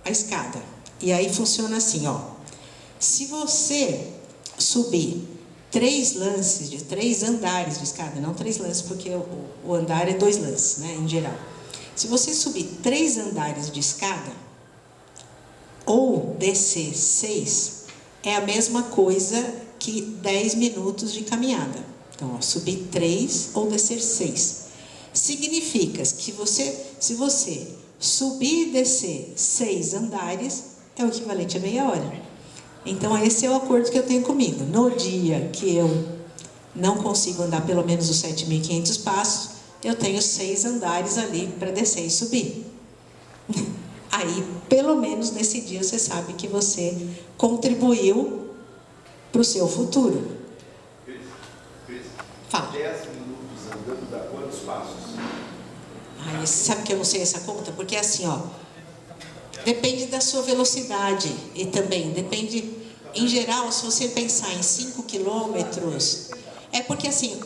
a escada. E aí funciona assim, se você subir 3 lances, de 3 andares de escada, não 3 lances, porque o andar é 2 lances, né, em geral. Se você subir 3 andares de escada, ou descer 6, é a mesma coisa que 10 minutos de caminhada. Então, subir 3 ou descer 6. Significa que se você subir e descer 6 andares, é o equivalente a meia hora. Então, esse é o acordo que eu tenho comigo. No dia que eu não consigo andar pelo menos os 7.500 passos, eu tenho 6 andares ali para descer e subir. Aí, pelo menos nesse dia, você sabe que você contribuiu para o seu futuro. Cris, Fala. 10 minutos andando dá quantos passos? Ai, sabe que eu não sei essa conta? Porque é assim, ó, depende da sua velocidade e também depende, em geral, se você pensar em 5 quilômetros, é porque assim,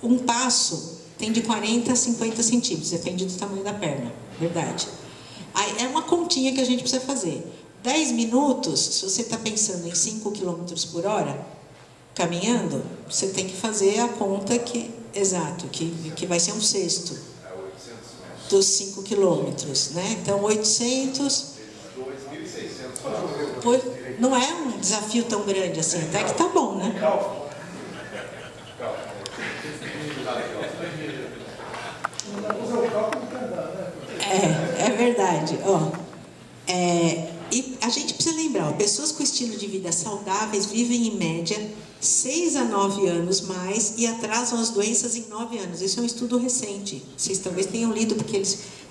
um passo tem de 40 a 50 centímetros, depende do tamanho da perna, verdade. Aí é uma continha que a gente precisa fazer. 10 minutos, se você está pensando em 5 quilômetros por hora, caminhando, você tem que fazer a conta que, exato, que vai ser um sexto dos 5 quilômetros, né? Então, 800... 2.600. Não é um desafio tão grande assim, até que tá bom, né? É verdade. Ó, e a gente precisa lembrar, ó, pessoas com estilo de vida saudáveis vivem em média 6 a 9 anos mais e atrasam as doenças em 9 anos. Isso é um estudo recente. Vocês talvez tenham lido, porque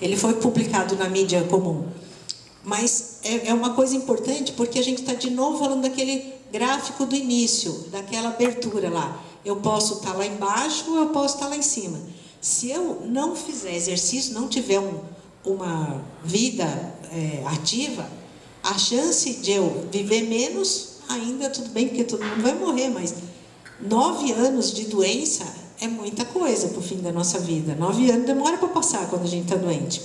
ele foi publicado na mídia comum. Mas é uma coisa importante, porque a gente está de novo falando daquele gráfico do início, daquela abertura lá. Eu posso estar lá embaixo ou eu posso estar lá em cima. Se eu não fizer exercício, não tiver uma vida ativa, a chance de eu viver menos, ainda tudo bem, porque todo mundo vai morrer, mas 9 anos de doença é muita coisa para o fim da nossa vida. 9 anos demora para passar quando a gente está doente.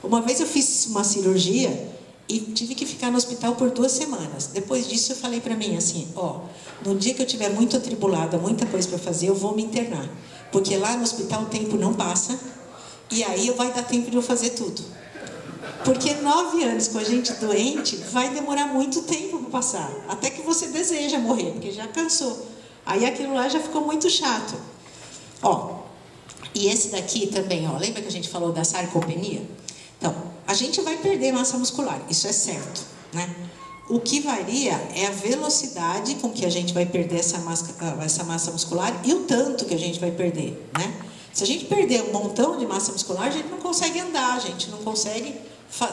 Uma vez eu fiz uma cirurgia e tive que ficar no hospital por 2 semanas. Depois disso eu falei para mim assim, ó, no dia que eu estiver muito atribulada, muita coisa para fazer, eu vou me internar. Porque lá no hospital o tempo não passa e aí vai dar tempo de eu fazer tudo. Porque 9 anos com a gente doente vai demorar muito tempo para passar. Até que você deseja morrer, porque já cansou. Aí aquilo lá já ficou muito chato. Ó, e esse daqui também, ó, lembra que a gente falou da sarcopenia? Então, a gente vai perder massa muscular, isso é certo, né? O que varia é a velocidade com que a gente vai perder essa massa muscular e o tanto que a gente vai perder, né? Se a gente perder um montão de massa muscular, a gente não consegue andar, a gente não consegue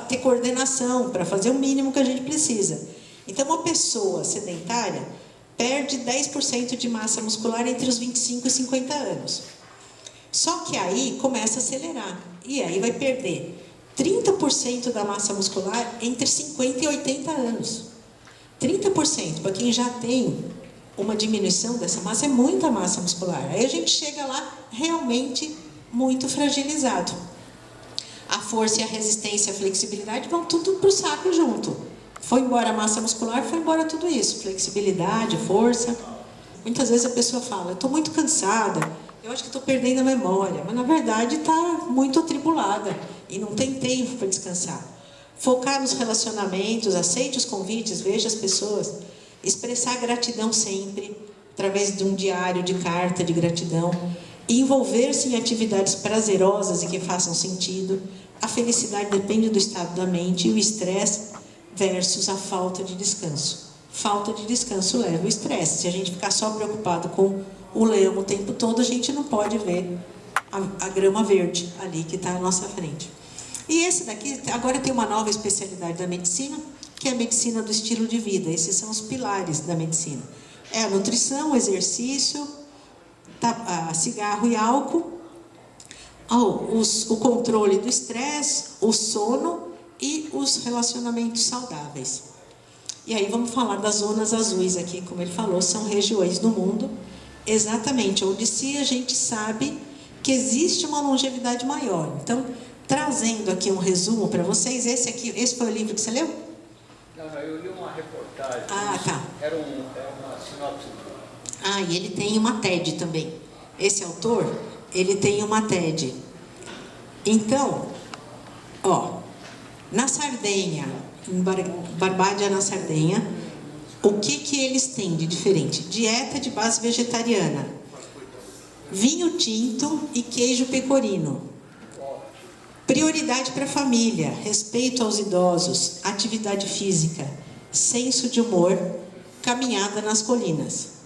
ter coordenação para fazer o mínimo que a gente precisa. Então, uma pessoa sedentária perde 10% de massa muscular entre os 25 e 50 anos. Só que aí começa a acelerar, e aí vai perder 30% da massa muscular entre 50 e 80 anos. 30%, para quem já tem uma diminuição dessa massa, é muita massa muscular. Aí a gente chega lá realmente muito fragilizado. A força e a resistência, a flexibilidade vão tudo para o saco junto. Foi embora a massa muscular, foi embora tudo isso. Flexibilidade, força. Muitas vezes a pessoa fala, eu estou muito cansada, eu acho que estou perdendo a memória. Mas na verdade está muito atribulada e não tem tempo para descansar. Focar nos relacionamentos, aceite os convites, veja as pessoas. Expressar gratidão sempre, através de um diário de carta de gratidão. E envolver-se em atividades prazerosas e que façam sentido. A felicidade depende do estado da mente e o estresse versus a falta de descanso. Falta de descanso leva ao estresse. Se a gente ficar só preocupado com o leão o tempo todo, a gente não pode ver a grama verde ali que está à nossa frente. E esse daqui, agora tem uma nova especialidade da medicina, que é a medicina do estilo de vida. Esses são os pilares da medicina. É a nutrição, o exercício, cigarro e álcool, o controle do estresse, o sono e os relacionamentos saudáveis. E aí vamos falar das zonas azuis aqui, como ele falou, são regiões do mundo, exatamente, onde a gente sabe que existe uma longevidade maior. Então, trazendo aqui um resumo para vocês, esse foi o livro que você leu? Não, eu li uma reportagem. Ah, tá. Era uma sinopse. Ah, e ele tem uma TED também. Esse autor, ele tem uma TED. Então, ó, na Sardenha, em Barbádia na Sardenha, o que eles têm de diferente? Dieta de base vegetariana, vinho tinto e queijo pecorino. Prioridade para a família, respeito aos idosos, atividade física, senso de humor, caminhada nas colinas.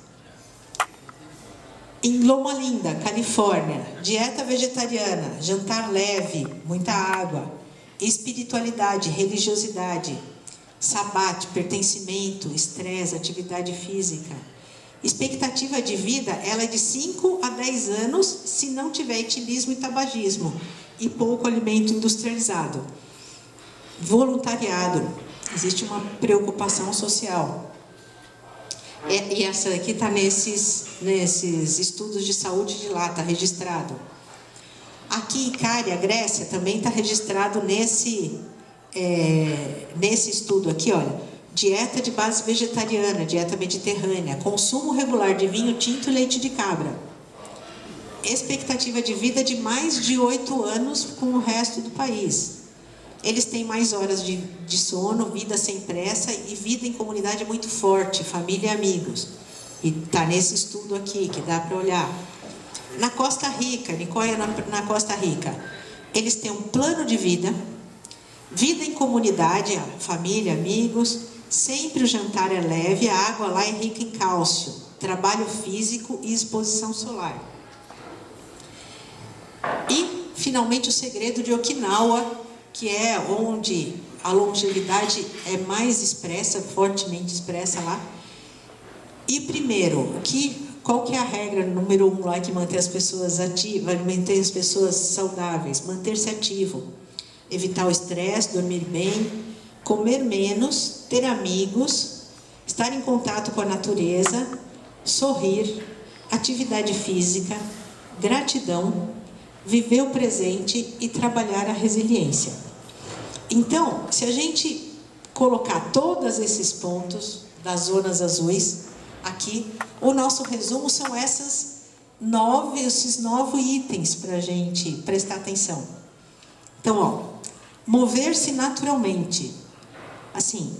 Em Loma Linda, Califórnia, dieta vegetariana, jantar leve, muita água, espiritualidade, religiosidade, sabbat, pertencimento, estresse, atividade física. Expectativa de vida, ela é de 5 a 10 anos, se não tiver etilismo e tabagismo. e pouco alimento industrializado. Voluntariado, existe uma preocupação social. E essa aqui está nesses estudos de saúde de lá, está registrado. Aqui em Cária, Grécia, também está registrado nesse estudo aqui, olha, dieta de base vegetariana, dieta mediterrânea, consumo regular de vinho tinto e leite de cabra. Expectativa de vida de mais de 8 anos com o resto do país. Eles têm mais horas de sono, vida sem pressa e vida em comunidade muito forte, família e amigos. E está nesse estudo aqui, que dá para olhar. Na Costa Rica, Nicoya, na Costa Rica, eles têm um plano de vida, vida em comunidade, família, amigos, sempre o jantar é leve, a água lá é rica em cálcio, trabalho físico e exposição solar. E, finalmente, o segredo de Okinawa, que é onde a longevidade é mais expressa, fortemente expressa lá. E primeiro, qual que é a regra número 1 lá que mantém as pessoas ativas, mantém as pessoas saudáveis? Manter-se ativo, evitar o estresse, dormir bem, comer menos, ter amigos, estar em contato com a natureza, sorrir, atividade física, gratidão, viver o presente e trabalhar a resiliência. Então, se a gente colocar todos esses pontos das zonas azuis aqui, o nosso resumo são esses 9 itens para a gente prestar atenção. Então, ó, mover-se naturalmente. Assim,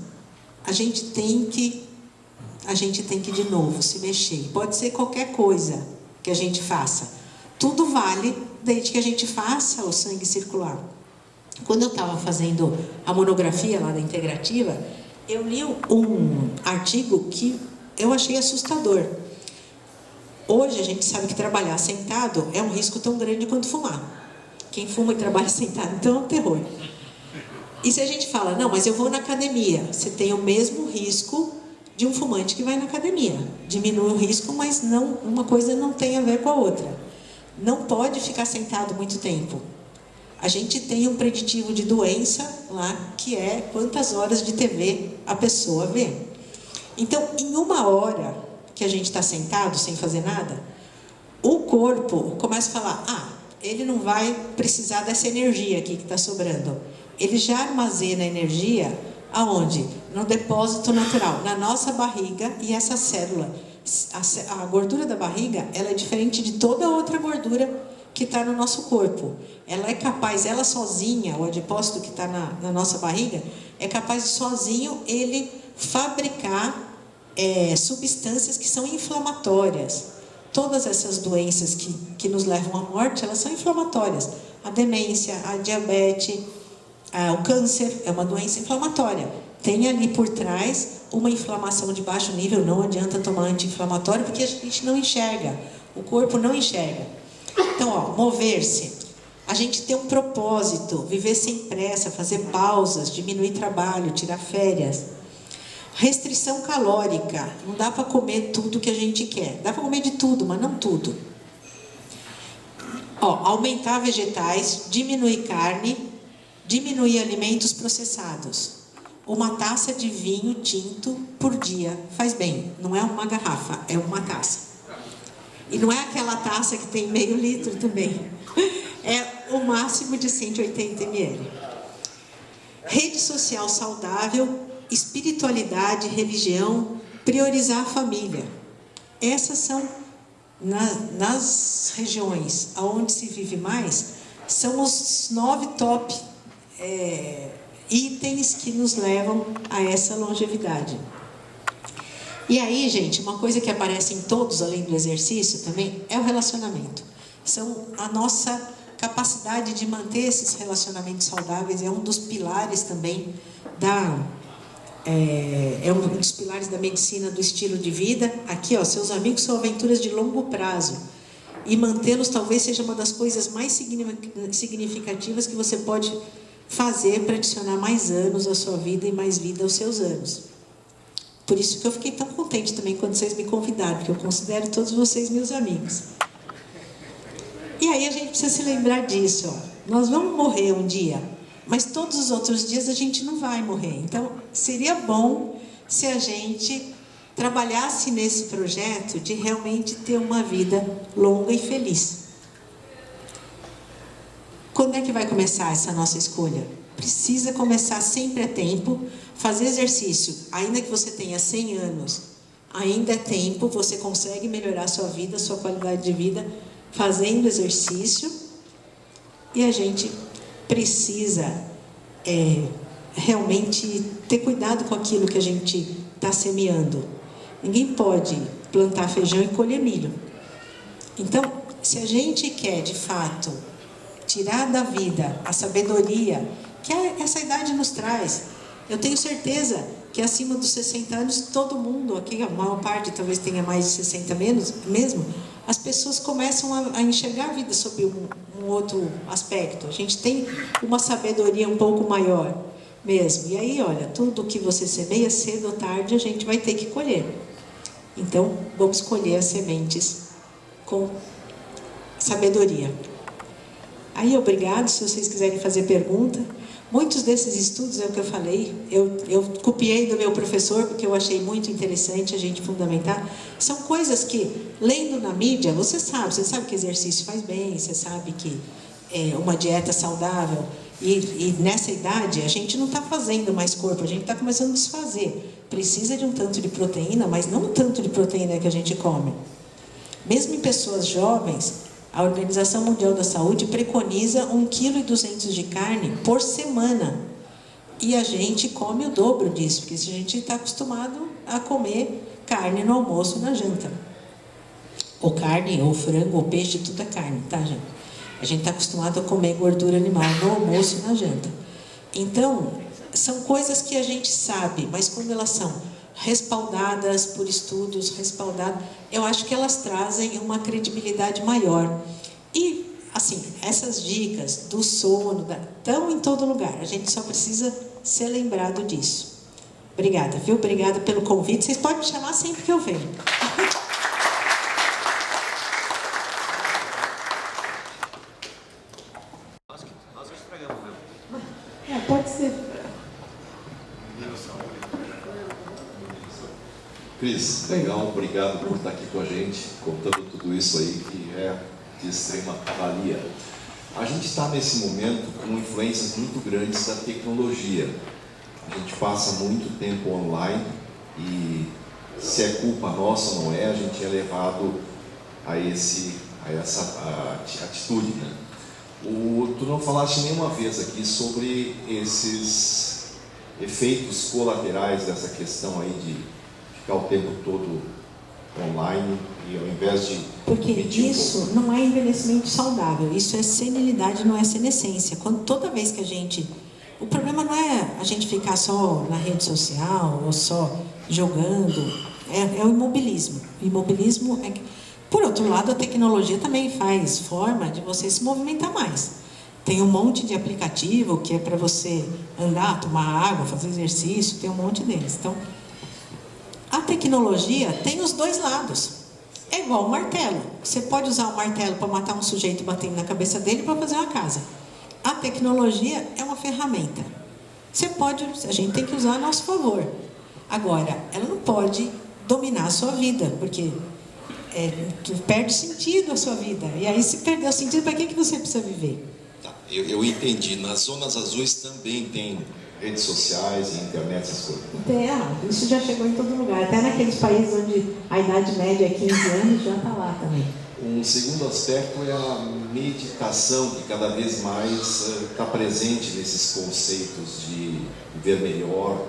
a gente tem que de novo se mexer. Pode ser qualquer coisa que a gente faça. Tudo vale desde que a gente faça o sangue circular. Quando eu estava fazendo a monografia lá da integrativa, eu li um artigo que eu achei assustador. Hoje a gente sabe que trabalhar sentado é um risco tão grande quanto fumar. Quem fuma e trabalha sentado, então é um terror. E se a gente fala, não, mas eu vou na academia, você tem o mesmo risco de um fumante que vai na academia. Diminui o risco, mas não, uma coisa não tem a ver com a outra. Não pode ficar sentado muito tempo. A gente tem um preditivo de doença lá, que é quantas horas de TV a pessoa vê. Então, em 1 hora que a gente está sentado, sem fazer nada, o corpo começa a falar, ele não vai precisar dessa energia aqui que está sobrando. Ele já armazena energia aonde? No depósito natural, na nossa barriga, e essa célula, a gordura da barriga, ela é diferente de toda outra gordura que está no nosso corpo. Ela é capaz, ela sozinha, o adipócito que está na nossa barriga, é capaz de sozinho ele fabricar substâncias que são inflamatórias. Todas essas doenças que nos levam à morte, elas são inflamatórias. A demência, a diabetes, o câncer é uma doença inflamatória. Tem ali por trás uma inflamação de baixo nível, não adianta tomar anti-inflamatório, porque a gente não enxerga, o corpo não enxerga. Então, ó, mover-se. A gente tem um propósito, viver sem pressa, fazer pausas, diminuir trabalho, tirar férias. Restrição calórica, não dá para comer tudo que a gente quer. Dá para comer de tudo, mas não tudo. Ó, aumentar vegetais, diminuir carne, diminuir alimentos processados. 1 taça de vinho tinto por dia faz bem. Não é uma garrafa, é 1 taça. E não é aquela taça que tem meio litro também. É o máximo de 180 ml. Rede social saudável, espiritualidade, religião, priorizar a família. Essas são, nas regiões onde se vive mais, são os 9 top itens que nos levam a essa longevidade. E aí, gente, uma coisa que aparece em todos, além do exercício também, é o relacionamento. São a nossa capacidade de manter esses relacionamentos saudáveis, é um dos pilares também um dos pilares da medicina do estilo de vida. Aqui, ó, seus amigos são aventuras de longo prazo. E mantê-los talvez seja uma das coisas mais significativas que você pode fazer para adicionar mais anos à sua vida e mais vida aos seus anos. Por isso que eu fiquei tão contente também quando vocês me convidaram, porque eu considero todos vocês meus amigos. E aí a gente precisa se lembrar disso, ó. Nós vamos morrer um dia, mas todos os outros dias a gente não vai morrer. Então, seria bom se a gente trabalhasse nesse projeto de realmente ter uma vida longa e feliz. Quando é que vai começar essa nossa escolha? Precisa começar sempre a tempo, fazer exercício. Ainda que você tenha 100 anos, ainda é tempo, você consegue melhorar a sua vida, a sua qualidade de vida, fazendo exercício. E a gente precisa realmente ter cuidado com aquilo que a gente está semeando. Ninguém pode plantar feijão e colher milho. Então, se a gente quer, de fato, tirar da vida a sabedoria que essa idade nos traz, eu tenho certeza que acima dos 60 anos, todo mundo, aqui a maior parte talvez tenha mais de 60 mesmo, as pessoas começam a enxergar a vida sob um outro aspecto. A gente tem uma sabedoria um pouco maior mesmo. E aí, olha, tudo que você semeia, cedo ou tarde, a gente vai ter que colher. Então, vamos colher as sementes com sabedoria. Aí, obrigado, se vocês quiserem fazer pergunta. Muitos desses estudos, é o que eu falei, eu copiei do meu professor, porque eu achei muito interessante a gente fundamentar. São coisas que, lendo na mídia, você sabe que exercício faz bem, você sabe que uma dieta saudável, e nessa idade a gente não está fazendo mais corpo, a gente está começando a desfazer. Precisa de um tanto de proteína, mas não um tanto de proteína que a gente come. Mesmo em pessoas jovens, a Organização Mundial da Saúde preconiza 1,2 kg de carne por semana. E a gente come o dobro disso, porque a gente está acostumado a comer carne no almoço e na janta. Ou carne, ou frango, ou peixe, tudo é carne, tá, gente? A gente está acostumado a comer gordura animal no almoço e na janta. Então, são coisas que a gente sabe, mas quando elas são respaldadas por estudos, eu acho que elas trazem uma credibilidade maior. E, assim, essas dicas do sono estão em todo lugar. A gente só precisa ser lembrado disso. Obrigada, viu? Obrigada pelo convite. Vocês podem me chamar sempre que eu venho. Pode ser. Cris, legal, obrigado por estar aqui com a gente, contando tudo isso aí que é de extrema valia. A gente está nesse momento com influências muito grandes da tecnologia. A gente passa muito tempo online e se é culpa nossa ou não é, a gente é levado a essa atitude, né? Tu não falaste nenhuma vez aqui sobre esses efeitos colaterais dessa questão aí de ficar o tempo todo online e ao invés de... Porque isso não é envelhecimento saudável, isso é senilidade, não é senescência. Toda vez que a gente... O problema não é a gente ficar só na rede social ou só jogando, é o imobilismo. O imobilismo é... Por outro lado, a tecnologia também faz forma de você se movimentar mais. Tem um monte de aplicativo que é para você andar, tomar água, fazer exercício, tem um monte deles. Então, a tecnologia tem os dois lados. É igual o martelo. Você pode usar o martelo para matar um sujeito batendo na cabeça dele para fazer uma casa. A tecnologia é uma ferramenta. A gente tem que usar a nosso favor. Agora, ela não pode dominar a sua vida, porque perde sentido a sua vida. E aí, se perder o sentido, para que você precisa viver? Tá, eu entendi. Nas zonas azuis também tem redes sociais, internet, essas coisas. Isso já chegou em todo lugar. Até naqueles países onde a idade média é 15 anos, já está lá também. Um segundo aspecto é a meditação, que cada vez mais está presente nesses conceitos de viver melhor,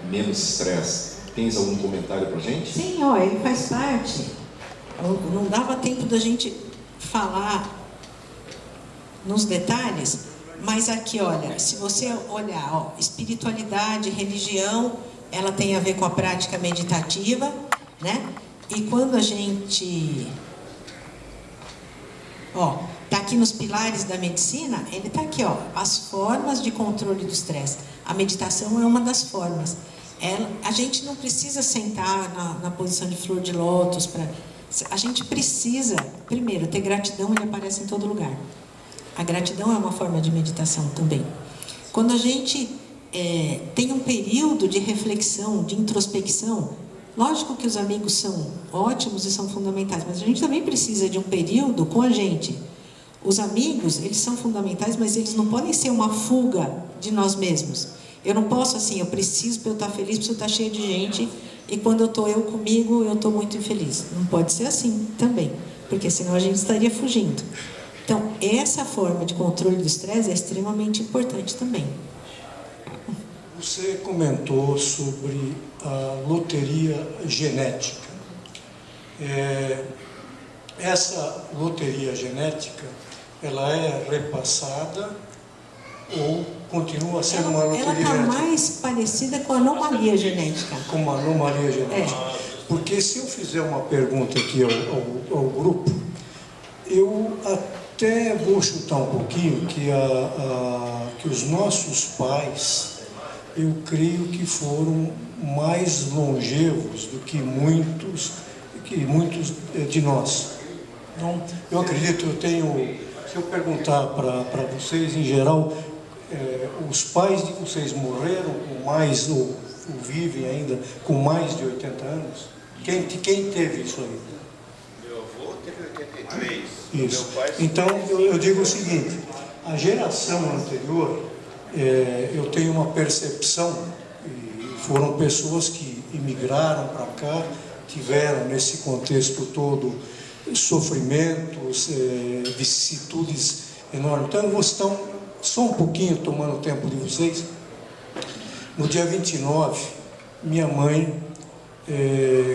menos estresse. Tens algum comentário para a gente? Sim, ele faz parte. Não dava tempo da gente falar nos detalhes, mas aqui, olha, se você olhar, tá, religião, ela tem a ver com a prática meditativa, né? E quando a gente... tá aqui nos pilares da medicina, ele tá aqui, as formas de controle do estresse. A meditação é uma das formas. A gente não precisa sentar na posição de flor de lótus. A gente precisa, primeiro, ter gratidão, ele aparece em todo lugar. A gratidão é uma forma de meditação também. Quando a gente tem um período de reflexão, de introspecção, lógico que os amigos são ótimos e são fundamentais, mas a gente também precisa de um período com a gente. Os amigos, eles são fundamentais, mas eles não podem ser uma fuga de nós mesmos. Eu não posso assim, eu preciso para eu estar feliz, preciso estar cheio de gente, e quando eu estou eu comigo, eu estou muito infeliz. Não pode ser assim também, porque senão a gente estaria fugindo. Então, essa forma de controle do estresse é extremamente importante também. Você comentou sobre a loteria genética. Essa loteria genética, ela é repassada ou continua sendo uma loteria genética? Ela está mais parecida com a anomalia genética. Com uma anomalia genética. Porque se eu fizer uma pergunta aqui ao grupo, eu até vou chutar um pouquinho que os nossos pais, eu creio que foram mais longevos do que muitos de nós. Então, eu acredito, se eu perguntar para vocês, em geral, os pais de vocês morreram com mais, ou vivem ainda com mais de 80 anos? Quem teve isso aí? Meu avô teve 83. Isso. Meu pai... Então, eu digo o seguinte, a geração anterior, eu tenho uma percepção, e foram pessoas que imigraram para cá, tiveram nesse contexto todo sofrimentos, vicissitudes enormes. Então, eu vou citar só um pouquinho, tomando o tempo de vocês. No dia 29, minha mãe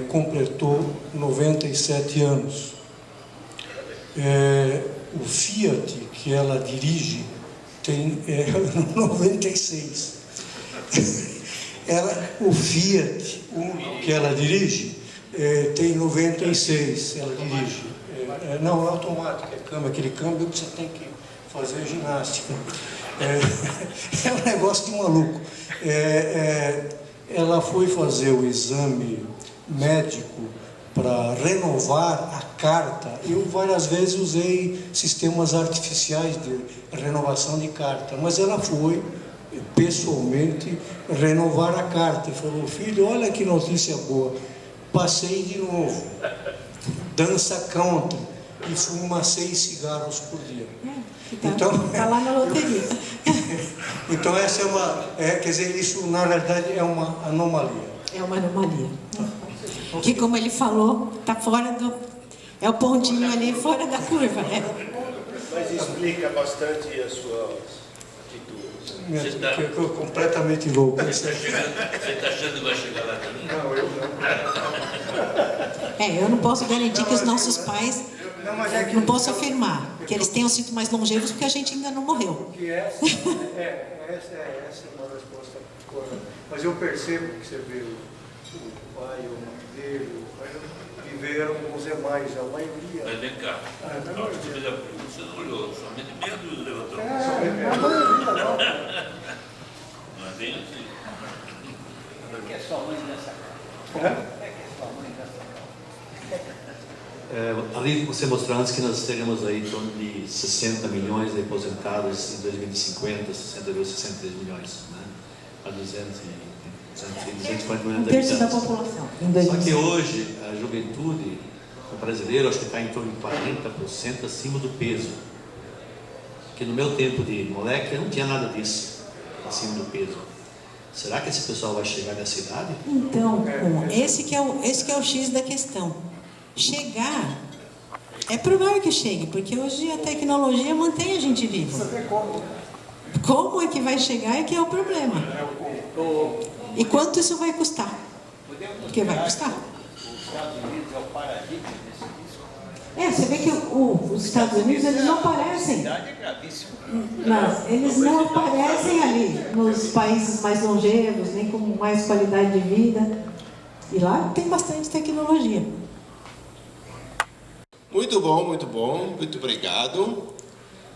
completou 97 anos. O Fiat que ela dirige tem 96. O Fiat Uno que ela dirige tem 96, ela dirige. Não, é automático, aquele câmbio que você tem que fazer ginástica. É um negócio de maluco. Ela foi fazer o exame médico para renovar a carta. Eu várias vezes usei sistemas artificiais de renovação de carta, mas ela foi pessoalmente renovar a carta e falou: filho, olha que notícia boa, passei de novo, dança country e fumo 6 cigarros por dia. Então, está lá na loteria. Então essa quer dizer, isso na verdade é uma anomalia. É uma anomalia. Que, como ele falou, está fora do... É o pontinho ali fora da curva. Mas explica bastante as suas atitudes. Eu estou completamente louco. Você está achando que vai chegar lá também? Não, eu não. Eu não posso garantir que os nossos pais... Não posso afirmar que eles tenham sido mais longevos porque a gente ainda não morreu. Porque essa é uma resposta correta. Mas eu percebo que você vê o pai, a mãe dele, viveram uns demais, a maioria. Mas vem cá, você fez a pergunta, você não olhou, somente meia dúzia levantou. A maioria não. Não é bem assim. O que é sua mãe nessa casa? O que é sua mãe nessa casa? Ali você mostrou antes que nós teremos aí em torno de 60 milhões de aposentados em 2050, 63 milhões, né? A 240 milhões de terço da habitantes. população. Só que hoje a juventude brasileira acho que está em torno de 40% acima do peso. Que no meu tempo de moleque eu não tinha nada disso, acima do peso. Será que esse pessoal vai chegar nessa idade? Então, esse que é o X da questão. Chegar, é provável que chegue, porque hoje a tecnologia mantém a gente vivo. Como é que vai chegar é que é o problema. E quanto isso vai custar? Porque vai custar. Os Estados Unidos é o paradigma desse risco. Você vê que os Estados Unidos, eles não aparecem. É gravíssimo. Não, eles não aparecem ali nos países mais longevos, nem com mais qualidade de vida. E lá tem bastante tecnologia. Muito bom, muito obrigado.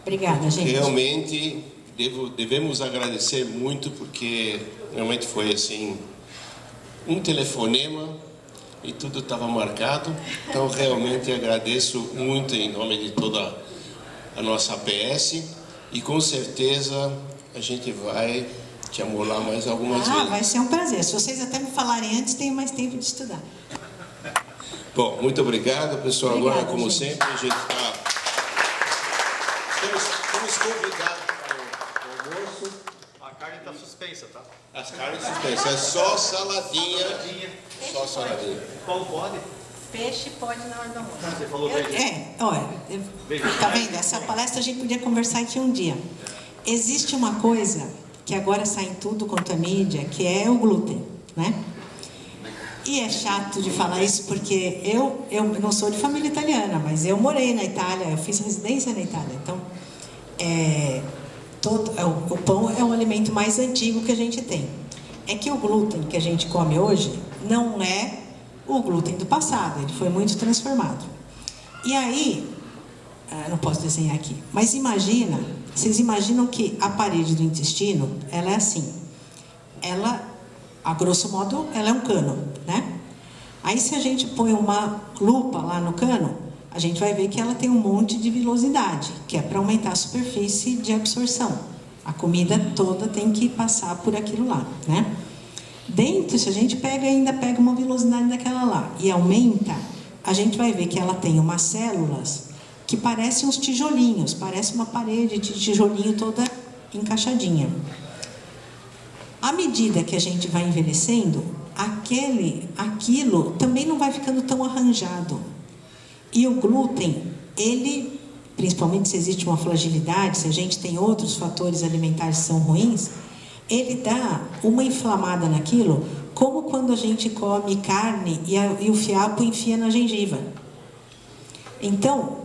Obrigada, gente. Realmente devemos agradecer muito, porque realmente foi assim, um telefonema e tudo estava marcado. Então realmente agradeço muito em nome de toda a nossa APS e com certeza a gente vai te amolar mais algumas vezes. Vai ser um prazer. Se vocês até me falarem antes, tenho mais tempo de estudar. Bom, muito obrigado, pessoal. Obrigada, agora, como gente. sempre, a gente está... Temos convidados para o almoço. A carne está suspensa, tá? As carnes suspensas. É só saladinha. Só saladinha. Pão pode? Peixe pode na hora do almoço. Você falou bem. Olha, tá vendo? Essa palestra a gente podia conversar aqui um dia. Existe uma coisa que agora sai em tudo quanto é mídia, que é o glúten, né? E é chato de falar isso porque eu não sou de família italiana, mas eu morei na Itália, eu fiz residência na Itália. Então, o pão é o alimento mais antigo que a gente tem. É que o glúten que a gente come hoje não é o glúten do passado, ele foi muito transformado. E aí, não posso desenhar aqui, mas vocês imaginam que a parede do intestino, ela é assim. A grosso modo, ela é um cano, né? Aí, se a gente põe uma lupa lá no cano, a gente vai ver que ela tem um monte de vilosidade, que é para aumentar a superfície de absorção. A comida toda tem que passar por aquilo lá, né? Dentro, se a gente ainda pega uma velocidade daquela lá e aumenta, a gente vai ver que ela tem umas células que parecem uns tijolinhos, parece uma parede de tijolinho toda encaixadinha. À medida que a gente vai envelhecendo, aquilo também não vai ficando tão arranjado. E o glúten, ele, principalmente se existe uma fragilidade, se a gente tem outros fatores alimentares que são ruins, ele dá uma inflamada naquilo, como quando a gente come carne e o fiapo enfia na gengiva. Então,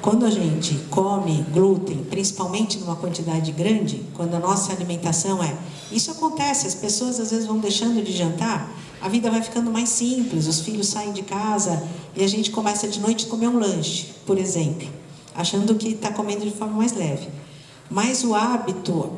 quando a gente come glúten, principalmente numa quantidade grande, quando a nossa alimentação isso acontece, as pessoas às vezes vão deixando de jantar, a vida vai ficando mais simples, os filhos saem de casa e a gente começa de noite a comer um lanche, por exemplo, achando que está comendo de forma mais leve. Mas o hábito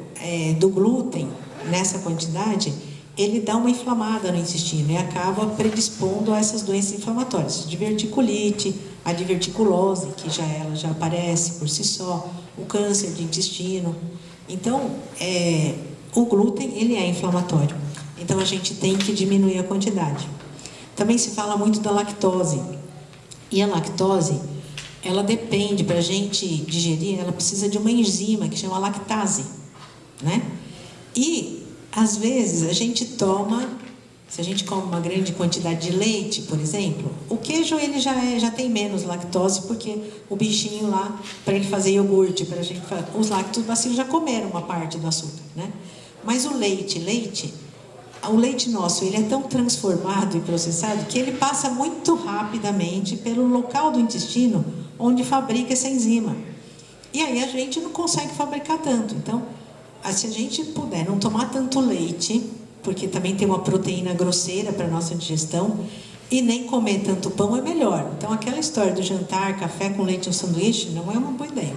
do glúten, nessa quantidade, ele dá uma inflamada no intestino e acaba predispondo a essas doenças inflamatórias, diverticulite, a diverticulose, que ela já aparece por si só, o câncer de intestino. Então, o glúten, ele é inflamatório. Então, a gente tem que diminuir a quantidade. Também se fala muito da lactose. E a lactose, ela depende, para a gente digerir, ela precisa de uma enzima que chama lactase, né? E, às vezes, a gente se a gente come uma grande quantidade de leite, por exemplo, o queijo ele já tem menos lactose, porque o bichinho lá, para ele fazer iogurte, os lactobacilos já comeram uma parte do açúcar, né? Mas o leite nosso, ele é tão transformado e processado que ele passa muito rapidamente pelo local do intestino onde fabrica essa enzima. E aí a gente não consegue fabricar tanto. Então, se a gente puder não tomar tanto leite, porque também tem uma proteína grosseira para a nossa digestão, e nem comer tanto pão é melhor. Então, aquela história do jantar, café com leite e um sanduíche, não é uma boa ideia.